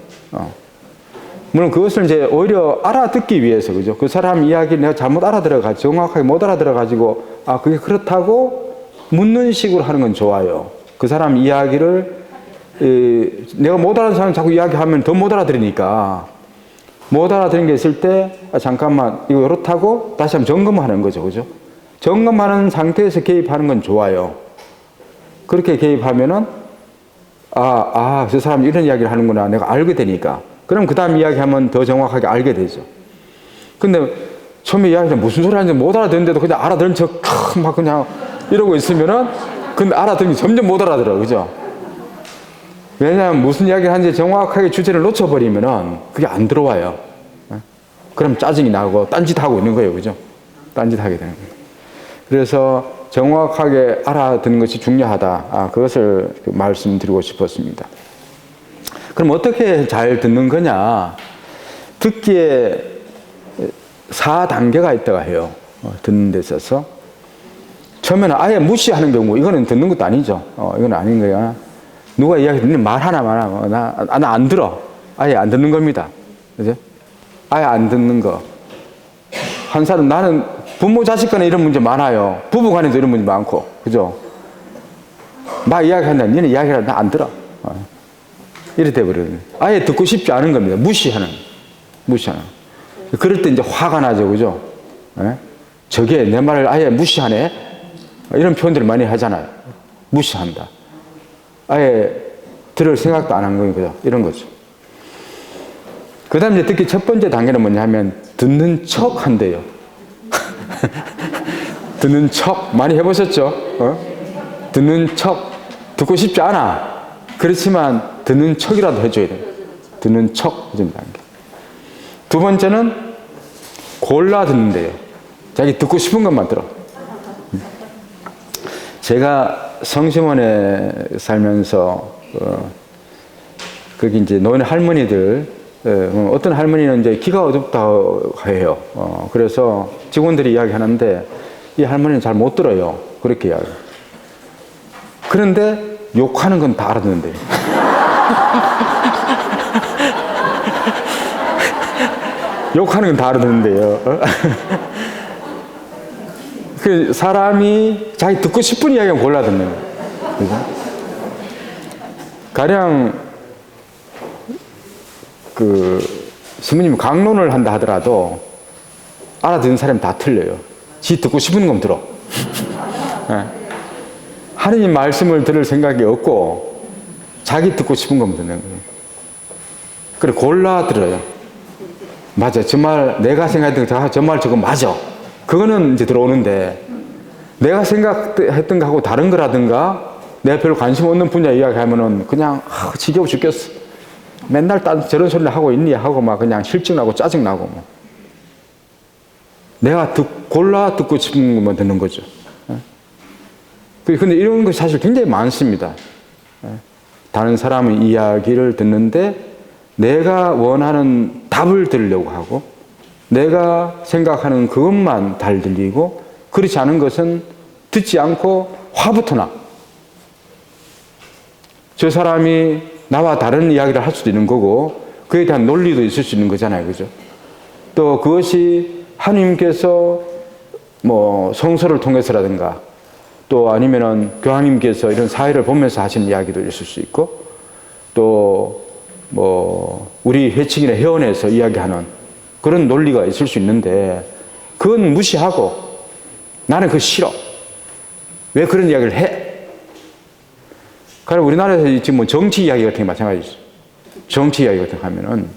물론 그것을 이제 오히려 알아듣기 위해서, 그죠? 그 사람 이야기 내가 잘못 알아들어가지고, 정확하게 못 알아들어가지고, 그게 그렇다고 묻는 식으로 하는 건 좋아요. 그 사람 이야기를, 내가 못 알아듣는 사람 자꾸 이야기하면 더 못 알아들으니까, 못 알아듣는 게 있을 때, 잠깐만, 이거 이렇다고 다시 한번 점검하는 거죠, 그죠? 점검하는 상태에서 개입하는 건 좋아요. 그렇게 개입하면은, 저 사람이 이런 이야기를 하는구나. 내가 알게 되니까. 그럼 그 다음 이야기하면 더 정확하게 알게 되죠. 근데 처음에 이야기하면 무슨 소리 하는지 못 알아듣는데도 그냥 알아듣는 척 막 그냥 이러고 있으면은, 근데 알아듣는 게 점점 못 알아들어. 그죠? 왜냐하면 무슨 이야기를 하는지 정확하게 주제를 놓쳐버리면은 그게 안 들어와요. 그럼 짜증이 나고 딴짓하고 있는 거예요. 그죠? 딴짓하게 되는 거예요. 그래서 정확하게 알아듣는 것이 중요하다. 그것을 말씀드리고 싶었습니다. 그럼 어떻게 잘 듣는 거냐? 듣기에 4단계가 있다고 해요. 듣는 데 있어서. 처음에는 아예 무시하는 경우, 이거는 듣는 것도 아니죠. 이건 아닌 거야. 누가 이야기하면 말 하나만 하고, 나 안 들어. 아예 안 듣는 겁니다. 그죠? 아예 안 듣는 거. 한 사람, 나는 부모 자식 간에 이런 문제 많아요. 부부 간에도 이런 문제 많고. 그죠? 막 이야기한다. 니는 이야기하라. 나 안 들어. 이래 돼버려요. 아예 듣고 싶지 않은 겁니다. 무시하는. 그럴 때 이제 화가 나죠. 그죠? 저게 내 말을 아예 무시하네? 이런 표현들을 많이 하잖아요. 무시한다. 아예 들을 생각도 안 한 거죠. 이런 거죠. 그 다음에 이제 특히 첫 번째 단계는 뭐냐 하면 듣는 척 한대요. 듣는 척 많이 해보셨죠? 듣는 척. 듣고 싶지 않아. 그렇지만 듣는 척이라도 해줘야 돼요. 듣는 척 해주는 단계. 두 번째는 골라 듣는데요. 자기 듣고 싶은 것만 들어. 제가 성심원에 살면서 거기 이제 노인 할머니들, 어떤 할머니는 이제 귀가 어둡다고 해요. 그래서 직원들이 이야기하는데 이 할머니는 잘 못 들어요. 그렇게 이야기해요. 그런데 욕하는 건 다 알아듣는데요. 욕하는 건 다 알아듣는데요. 그 사람이 자기 듣고 싶은 이야기만 골라 듣는 거예요. 그죠? 가령 그 스님이 강론을 한다 하더라도 알아듣는 사람이 다 틀려요. 지 듣고 싶은 건 들어. 네. 하느님 말씀을 들을 생각이 없고 자기 듣고 싶은 건 듣는 거예요. 그래 골라 들어요. 맞아. 저 말 내가 생각했던 저 말 저거 맞아. 그거는 이제 들어오는데 내가 생각했던 거하고 다른 거라든가 내가 별로 관심 없는 분야 이야기하면은 그냥 지겨워 죽겠어. 맨날 저런 소리를 하고 있니? 하고 막 그냥 실증나고 짜증나고 뭐. 내가 골라 듣고 싶은 것만 듣는 거죠. 근데 이런 것이 사실 굉장히 많습니다. 다른 사람의 이야기를 듣는데 내가 원하는 답을 들으려고 하고 내가 생각하는 그것만 잘 들리고 그렇지 않은 것은 듣지 않고 화부터 나. 저 사람이 나와 다른 이야기를 할 수도 있는 거고 그에 대한 논리도 있을 수 있는 거잖아요. 그죠? 또 그것이 하나님께서 뭐 성서를 통해서라든가 또 아니면은 교황님께서 이런 사회를 보면서 하시는 이야기도 있을 수 있고 또 뭐 우리 회칙이나 회원에서 이야기하는 그런 논리가 있을 수 있는데 그건 무시하고 나는 그거 싫어. 왜 그런 이야기를 해? 그럼 우리나라에서 지금 뭐 정치 이야기 같은 게 마찬가지죠. 정치 이야기 같은 거 하면은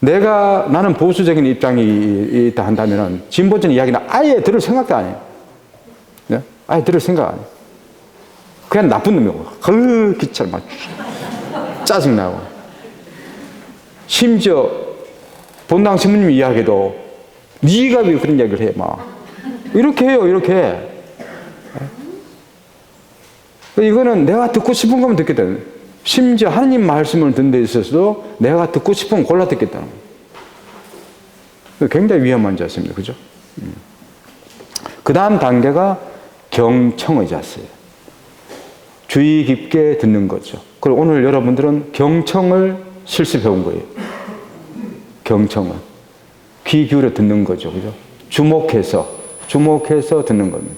나는 보수적인 입장이 있다 한다면은 진보적인 이야기는 아예 들을 생각도 안 해요. 네? 아예 들을 생각 안 해요. 그냥 나쁜 놈이고, 귀찮아, 막 짜증나고. 심지어 본당 신부님 이야기도 네가 왜 그런 이야기를 해, 막 이렇게 해요, 이렇게. 이거는 내가 듣고 싶은 것만 듣겠다는 거예요. 심지어 하나님 말씀을 듣는 데 있어서도 내가 듣고 싶은 건 골라 듣겠다는 거예요. 굉장히 위험한 자세입니다. 그죠? 그 다음 단계가 경청의 자세예요. 주의 깊게 듣는 거죠. 그리고 오늘 여러분들은 경청을 실습해 온 거예요. 경청을. 귀 기울여 듣는 거죠. 그죠? 주목해서 듣는 겁니다.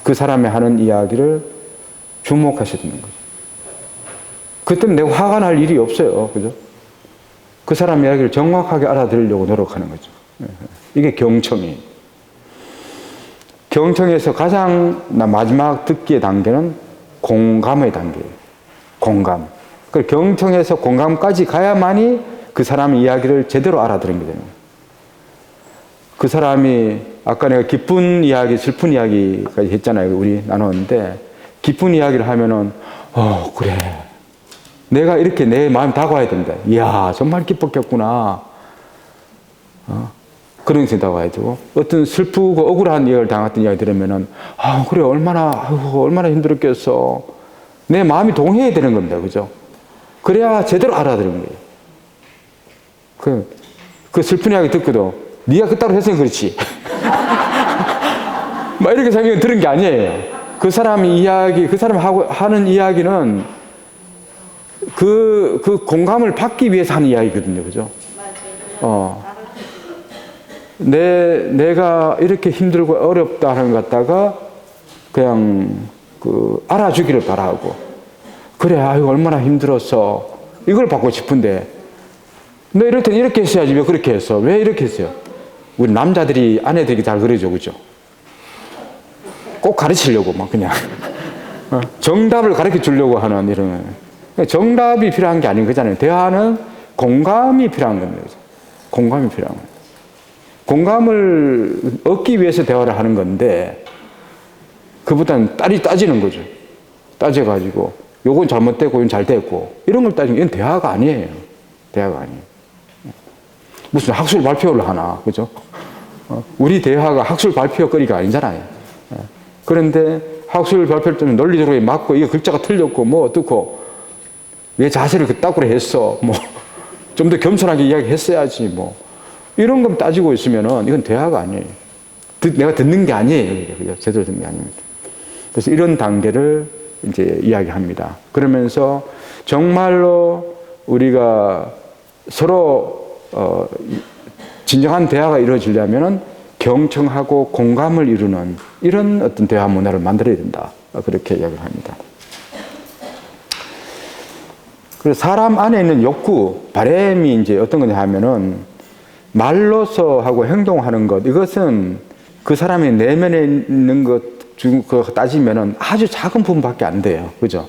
그 사람이 하는 이야기를 주목해서 듣는 거죠. 그때는 내가 화가 날 일이 없어요. 그죠? 그 사람 이야기를 정확하게 알아들으려고 노력하는 거죠. 이게 경청이에요. 경청에서 가장 마지막 듣기의 단계는 공감의 단계예요. 공감. 그 경청에서 공감까지 가야만이 그 사람의 이야기를 제대로 알아들은 게 됩니다. 그 사람이 아까 내가 기쁜 이야기, 슬픈 이야기까지 했잖아요. 우리 나눴는데 기쁜 이야기를 하면은 그래. 내가 이렇게 내 마음이 다가와야 된다. 이야, 정말 기뻤겠구나. 그런 생각이 다가와야 되고 어떤 슬프고 억울한 이야기를 당했던 이야기 들으면은 그래 얼마나 힘들었겠어. 내 마음이 동해야 되는 겁니다. 그죠? 그래야 제대로 알아들은 거예요. 그 슬픈 이야기 듣고도 네가 그따로 했으니 그렇지. 막 이렇게 생각이 들은 게 아니에요. 그 사람이 그 사람이 하는 이야기는 그 공감을 받기 위해서 하는 이야기거든요. 그죠? 내가 이렇게 힘들고 어렵다 하는 것 갖다가 그냥 알아주기를 바라고 그래 얼마나 힘들었어 이걸 받고 싶은데 너 이럴 땐 이렇게 했어야지 왜 그렇게 했어? 왜 이렇게 했어요? 우리 남자들이 아내들에게 잘 그러죠. 그죠? 꼭 가르치려고 막 그냥 정답을 가르쳐 주려고 하는 이런 정답이 필요한 게 아닌 거잖아요. 대화는 공감이 필요한 겁니다. 공감이 필요한 거예요. 공감을 얻기 위해서 대화를 하는 건데 그보다는 따지는 거죠. 따져가지고 요건 잘못됐고 이건 잘 됐고 이런 걸 따지는 이건 대화가 아니에요. 대화가 아니에요. 무슨 학술 발표를 하나, 그죠? 우리 대화가 학술 발표거리가 아니잖아요. 그런데 학술 발표를 좀 논리적으로 맞고 이게 글자가 틀렸고 뭐 어떻고 왜 자세를 그따구로 했어 뭐 좀 더 겸손하게 이야기했어야지 뭐 이런 거 따지고 있으면은 이건 대화가 아니에요. 내가 듣는 게 아니에요. 그죠? 제대로 듣는 게 아닙니다. 그래서 이런 단계를 이제 이야기합니다. 그러면서 정말로 우리가 서로 진정한 대화가 이루어지려면은 경청하고 공감을 이루는 이런 어떤 대화 문화를 만들어야 된다. 그렇게 이야기를 합니다. 그래서 사람 안에 있는 욕구, 바람이 이제 어떤 거냐 하면은 말로서 하고 행동하는 것, 이것은 그 사람의 내면에 있는 것 중 따지면은 아주 작은 부분밖에 안 돼요. 그죠?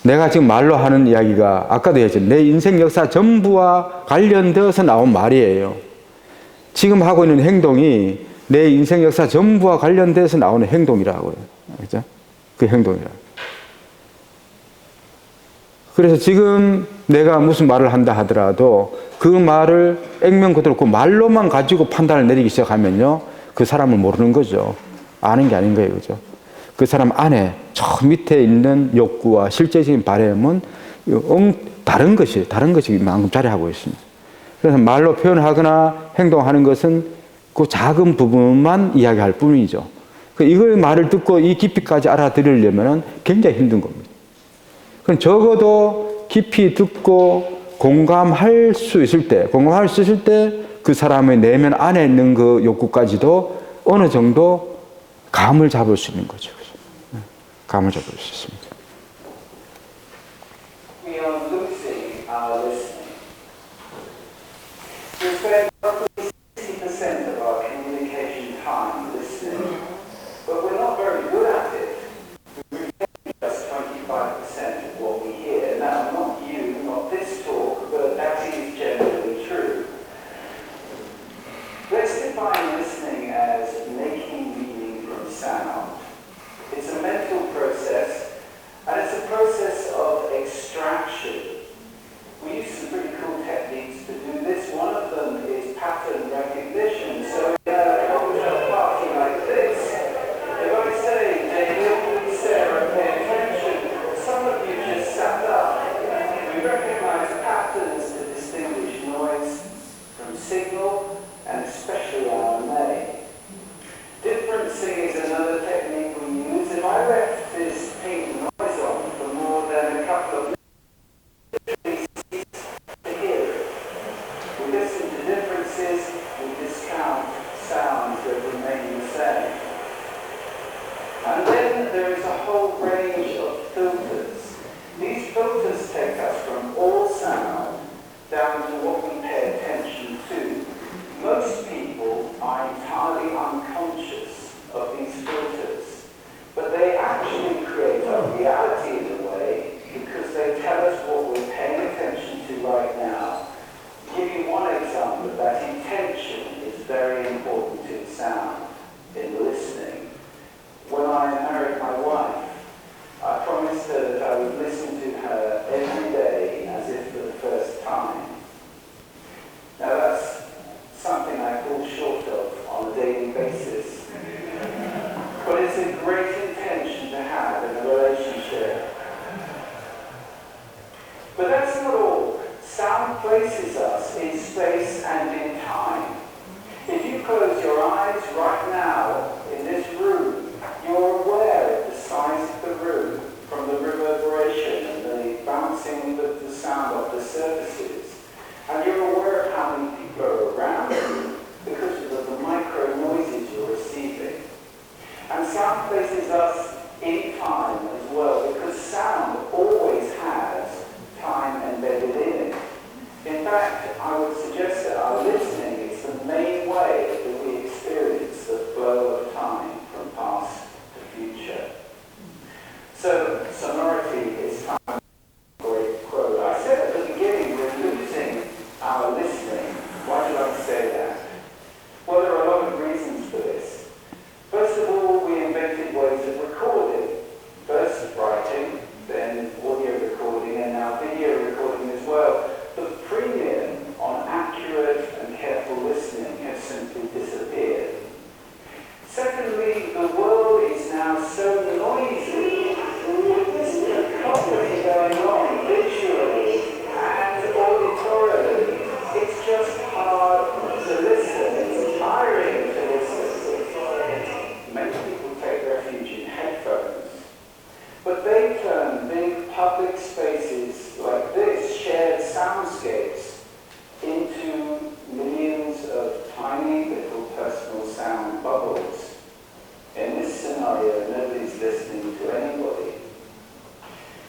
내가 지금 말로 하는 이야기가 아까도 얘기했죠. 내 인생 역사 전부와 관련되어서 나온 말이에요. 지금 하고 있는 행동이 내 인생 역사 전부와 관련돼서 나오는 행동이라고요. 그죠? 그 행동이라. 그래서 지금 내가 무슨 말을 한다 하더라도 그 말을 액면 그대로 그 말로만 가지고 판단을 내리기 시작하면요. 그 사람을 모르는 거죠. 아는 게 아닌 거예요. 그죠? 그 사람 안에 저 밑에 있는 욕구와 실제적인 바람은 다른 것이 만큼 자리하고 있습니다. 그래서 말로 표현하거나 행동하는 것은 그 작은 부분만 이야기할 뿐이죠. 이걸 말을 듣고 이 깊이까지 알아들으려면 굉장히 힘든 겁니다. 그럼 적어도 깊이 듣고 공감할 수 있을 때 그 사람의 내면 안에 있는 그 욕구까지도 어느 정도 감을 잡을 수 있는 거죠. 감을 잡을 수 있습니다. We are losing our listening. We spend roughly 60% of our communication time listening, but we're not very good at it. We retain just 25% of what we hear. Now, not you, not this talk, but that is generally true. Let's define listening as making meaning from sound. It's a mental process, and it's a process of extraction. We use some pretty cool techniques to do this. One of them is pattern recognition. So in a cocktail party like this, if I say, Daniel, Sarah, pay attention, some of you just sat up. We recognize patterns to distinguish noise from signal, and especially RMA. Differencing is another technique we use. If I left this pink noise on for more than a couple of minutes, we cease to hear it. We listen to differences, we discount sounds that remain the same. And then there is a whole range of filters. These filters take us from all sound down to what we pay attention to. Most people are entirely unconscious of these filters, but they actually create our reality in a way because they tell us what we're paying attention to right now. To give you one example of that, intention is very important in sound, in listening. When I married my wife, I promised her that I would listen to her every day as if for the first time. Now that's something I fall short of on a daily basis. But it's a great intention to have in a relationship. bubbles. In this scenario, nobody's listening to anybody.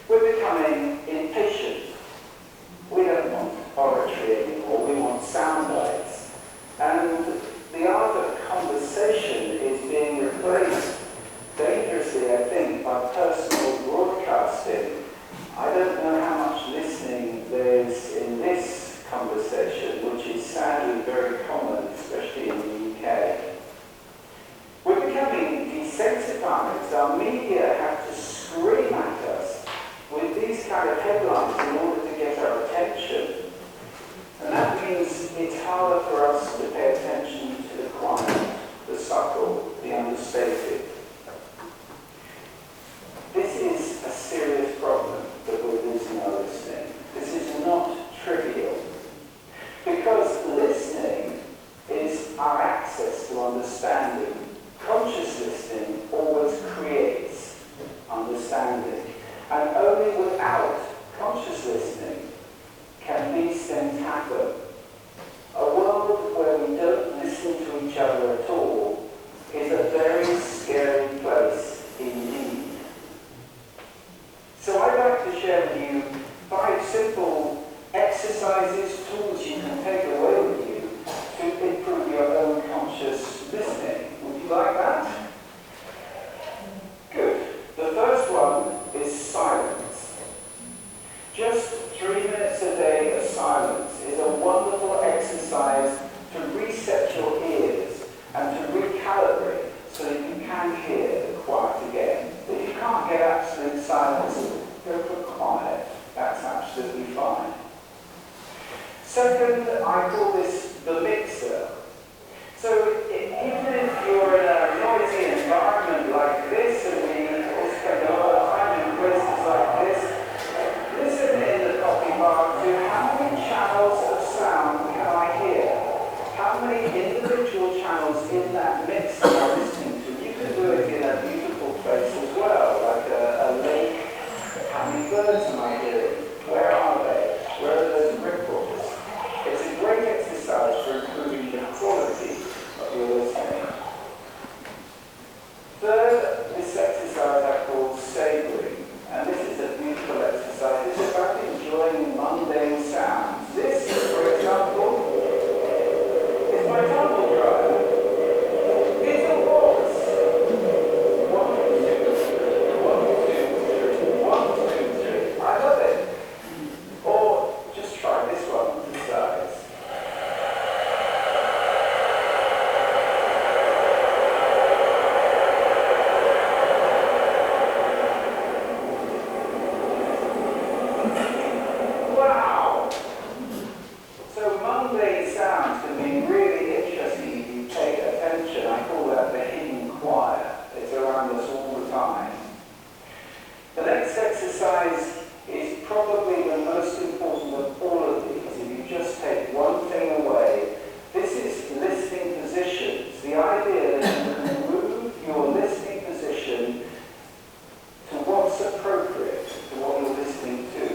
We're becoming impatient. We don't want oratory anymore, we want sound bites. And the art of conversation is being replaced dangerously, I think, by personal broadcasting. I don't know how much listening there is in this conversation, which is sadly very common, especially in the UK. We're becoming desensitized. Our media have to scream at us with these kind of headlines in order to get our attention. And that means it's harder for us to pay attention to the quiet, the subtle, the understated. This is a serious problem that we're losing our listening. This is not trivial. Because listening is our access to understanding. Conscious listening always creates understanding. And only without conscious listening can these things happen. A world where we don't listen to each other at all is a very scary place indeed. So I'd like to share with you 5 simple exercises, tools you can take away with you to improve your own conscious listening. Would you like that? Good. The first one is silence. Just 3 minutes a day of silence is a wonderful exercise to reset your ears and to recalibrate so that you can hear the quiet again. If you can't get absolute silence, go for quiet. That's absolutely fine. Second, I call this the mixer. So even if you're in a noisy environment like this, and we all spend a lot of time in places like this, listen in the coffee bar to how many channels of sound can I hear? How many individual channels in that mix am I listening to? You can do it in a beautiful place as well, like a lake. How many birds am I hearing? Where are they? Where are those ripples? It's a great exercise for improving the quality of your listening. Third, this exercise I call savoring. And this is a beautiful exercise. It's about enjoying mundane sounds. This, for example, is my tumble dryer. It's a waltz. 1, 2, 1, 2, 3. 1, 2, 3. I love it. Or just try this one to the sides. Wow! So mundane sounds can be really interesting if you pay attention. I call that the hidden choir. It's around us all the time. The next exercise is probably the most important of all of these. If you just take one thing away, this is listening positions. The idea that you can move your listening position to what's appropriate to what you're listening to.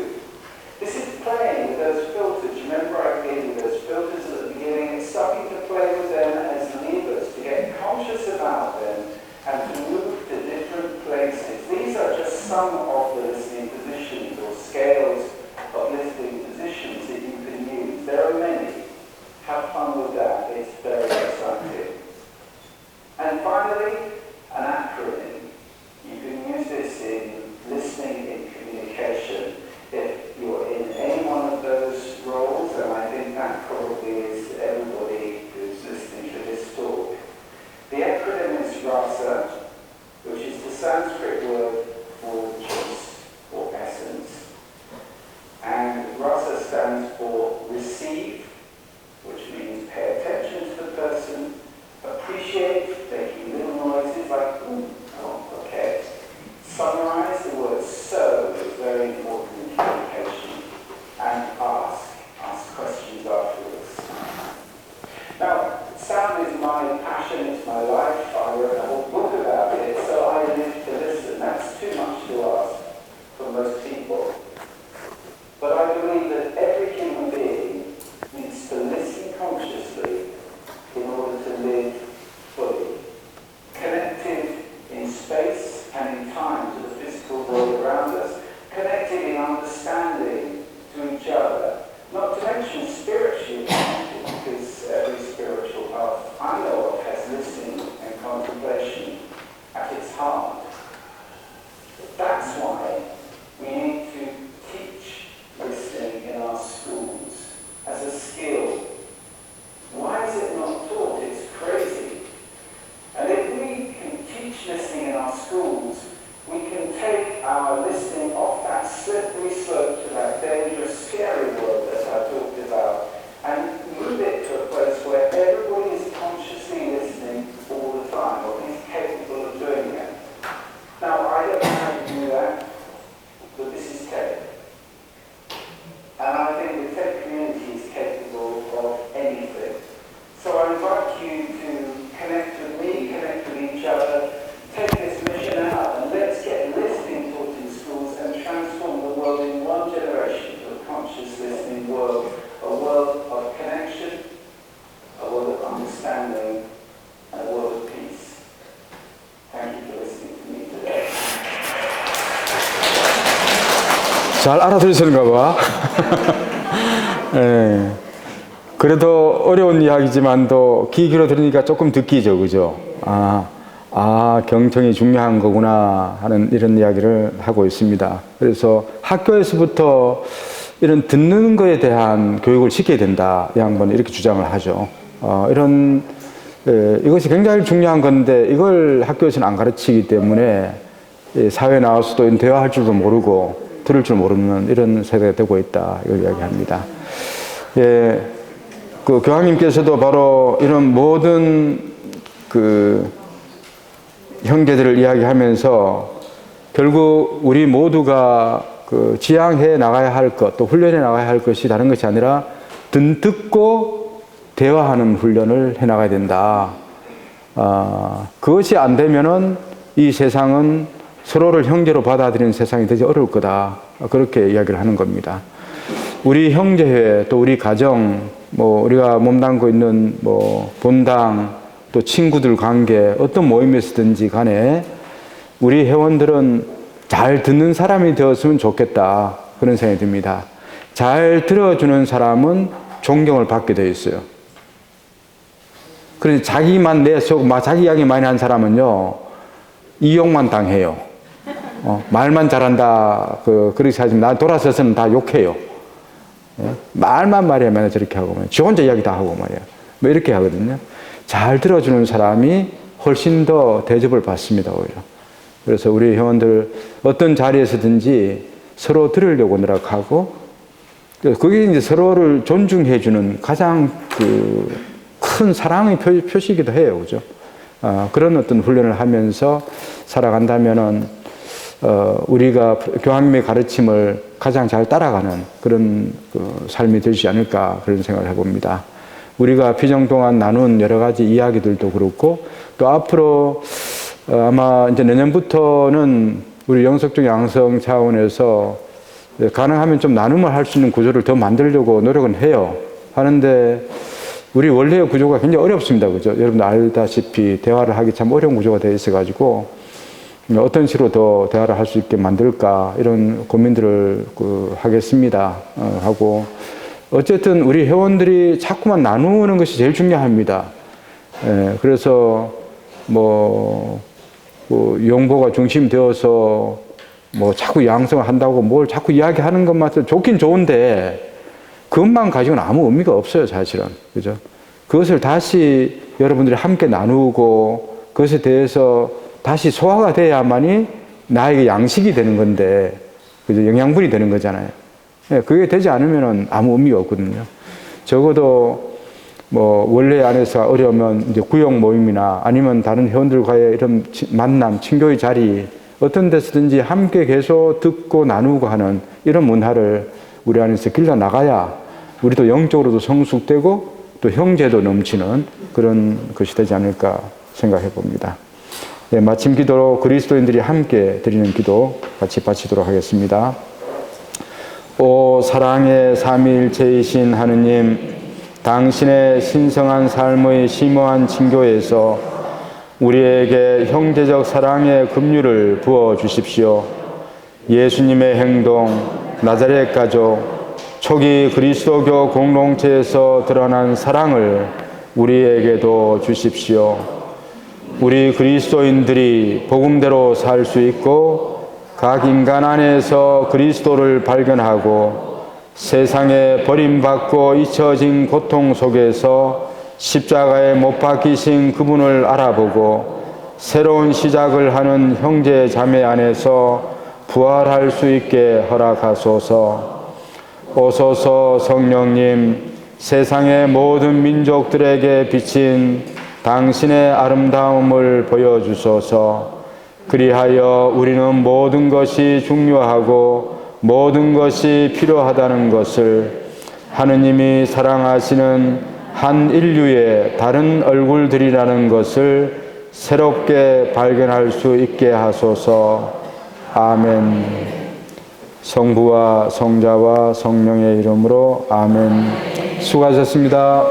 This is playing with those filters. Remember I gave you those filters at the beginning? It's starting to play with them as levers, to get conscious about them and to move to different places. These are just some of the listening positions or scales of listening positions that you can use. There are many. Have fun with that. It's very exciting. And finally, an acronym. You can use this in listening, in communication. If you're in any one of those roles, and I think that probably is everybody who's listening to this talk. The acronym is RASA, which is the Sanskrit word for choice or essence. And RASA stands for receive, which means pay attention to the person, appreciate, making little noises like, ooh, oh, okay. Summarize, the word so is very important in communication. And ask questions afterwards. Now, sound is my passion, it's my life. I wrote a whole book about it, so I live to listen. That's 2 schools, we can take our listening off that slippery slope to that dangerous, scary world that I talked about, and move it to a place where everybody is consciously listening all the time, or is capable of doing it. Now, I don't know how to do that, but this is TED. And I think the TED community is capable of anything. So I invite you to connect with me, connect with each other, take this mission out, and let's get listening taught in schools and transform the world in one generation to a conscious listening world, a world of connection, a world of understanding, and a world of peace. Thank you for listening to me today. 잘 알아들으시는가 봐. 예. 그래도 어려운 이야기지만도 귀 길어 들으니까 조금 듣기죠, 그죠? 경청이 중요한 거구나 하는 이런 이야기를 하고 있습니다. 그래서 학교에서부터 이런 듣는 거에 대한 교육을 시켜야 된다. 이 양반은 이렇게 주장을 하죠. 이것이 굉장히 중요한 건데 이걸 학교에서는 안 가르치기 때문에 사회에 나와서도 대화할 줄도 모르고 들을 줄 모르는 이런 세대가 되고 있다. 이걸 이야기합니다. 예, 그 교황님께서도 바로 이런 모든 그 형제들을 이야기하면서 결국 우리 모두가 그 지향해 나가야 할 것, 또 훈련해 나가야 할 것이 다른 것이 아니라 듣고 대화하는 훈련을 해 나가야 된다. 그것이 안 되면은 이 세상은 서로를 형제로 받아들이는 세상이 되지 어려울 거다. 그렇게 이야기를 하는 겁니다. 우리 형제회, 또 우리 가정, 우리가 몸담고 있는 본당, 또 친구들 관계, 어떤 모임에서든지 간에 우리 회원들은 잘 듣는 사람이 되었으면 좋겠다. 그런 생각이 듭니다. 잘 들어주는 사람은 존경을 받게 되어 있어요. 그래서 자기만 자기 이야기 많이 한 사람은요, 이용만 당해요. 말만 잘한다. 그렇게 하지만 나 돌아서서는 다 욕해요. 예? 말만 말이야. 맨날 저렇게 하고 말이야. 지 혼자 이야기 다 하고 말이야. 이렇게 하거든요. 잘 들어주는 사람이 훨씬 더 대접을 받습니다, 오히려. 그래서 우리 회원들 어떤 자리에서든지 서로 들으려고 노력하고, 그게 이제 서로를 존중해주는 가장 큰 사랑의 표시이기도 해요, 그죠? 그런 어떤 훈련을 하면서 살아간다면은, 우리가 교황님의 가르침을 가장 잘 따라가는 그런 삶이 되지 않을까, 그런 생각을 해봅니다. 우리가 비정 동안 나눈 여러 가지 이야기들도 그렇고, 또 앞으로 아마 이제 내년부터는 우리 영성적 양성 차원에서 가능하면 좀 나눔을 할 수 있는 구조를 더 만들려고 노력은 해요. 하는데 우리 원래의 구조가 굉장히 어렵습니다. 그죠? 여러분들 알다시피 대화를 하기 참 어려운 구조가 되어 있어가지고 어떤 식으로 더 대화를 할 수 있게 만들까, 이런 고민들을 하겠습니다. 하고, 어쨌든 우리 회원들이 자꾸만 나누는 것이 제일 중요합니다. 그래서 용보가 중심되어서 자꾸 양성을 한다고 뭘 자꾸 이야기하는 것만 좋긴 좋은데 그것만 가지고는 아무 의미가 없어요, 사실은. 그죠? 그것을 다시 여러분들이 함께 나누고 그것에 대해서 다시 소화가 돼야만이 나에게 양식이 되는 건데, 그죠? 영양분이 되는 거잖아요. 그게 되지 않으면 아무 의미가 없거든요. 적어도 원래 안에서 어려우면 이제 구역 모임이나 아니면 다른 회원들과의 이런 만남, 친교의 자리, 어떤 데서든지 함께 계속 듣고 나누고 하는 이런 문화를 우리 안에서 길러 나가야 우리도 영적으로도 성숙되고 또 형제도 넘치는 그런 것이 되지 않을까 생각해 봅니다. 네, 마침 기도로 그리스도인들이 함께 드리는 기도 같이 바치도록 하겠습니다. 오 사랑의 삼위일체이신 하느님, 당신의 신성한 삶의 심오한 친교에서 우리에게 형제적 사랑의 급류를 부어주십시오. 예수님의 행동, 나자렛 가족, 초기 그리스도교 공동체에서 드러난 사랑을 우리에게도 주십시오. 우리 그리스도인들이 복음대로 살 수 있고 각 인간 안에서 그리스도를 발견하고 세상에 버림받고 잊혀진 고통 속에서 십자가에 못 박히신 그분을 알아보고 새로운 시작을 하는 형제 자매 안에서 부활할 수 있게 허락하소서. 오소서 성령님, 세상의 모든 민족들에게 비친 당신의 아름다움을 보여주소서. 그리하여 우리는 모든 것이 중요하고 모든 것이 필요하다는 것을, 하느님이 사랑하시는 한 인류의 다른 얼굴들이라는 것을 새롭게 발견할 수 있게 하소서. 아멘. 성부와 성자와 성령의 이름으로 아멘. 수고하셨습니다.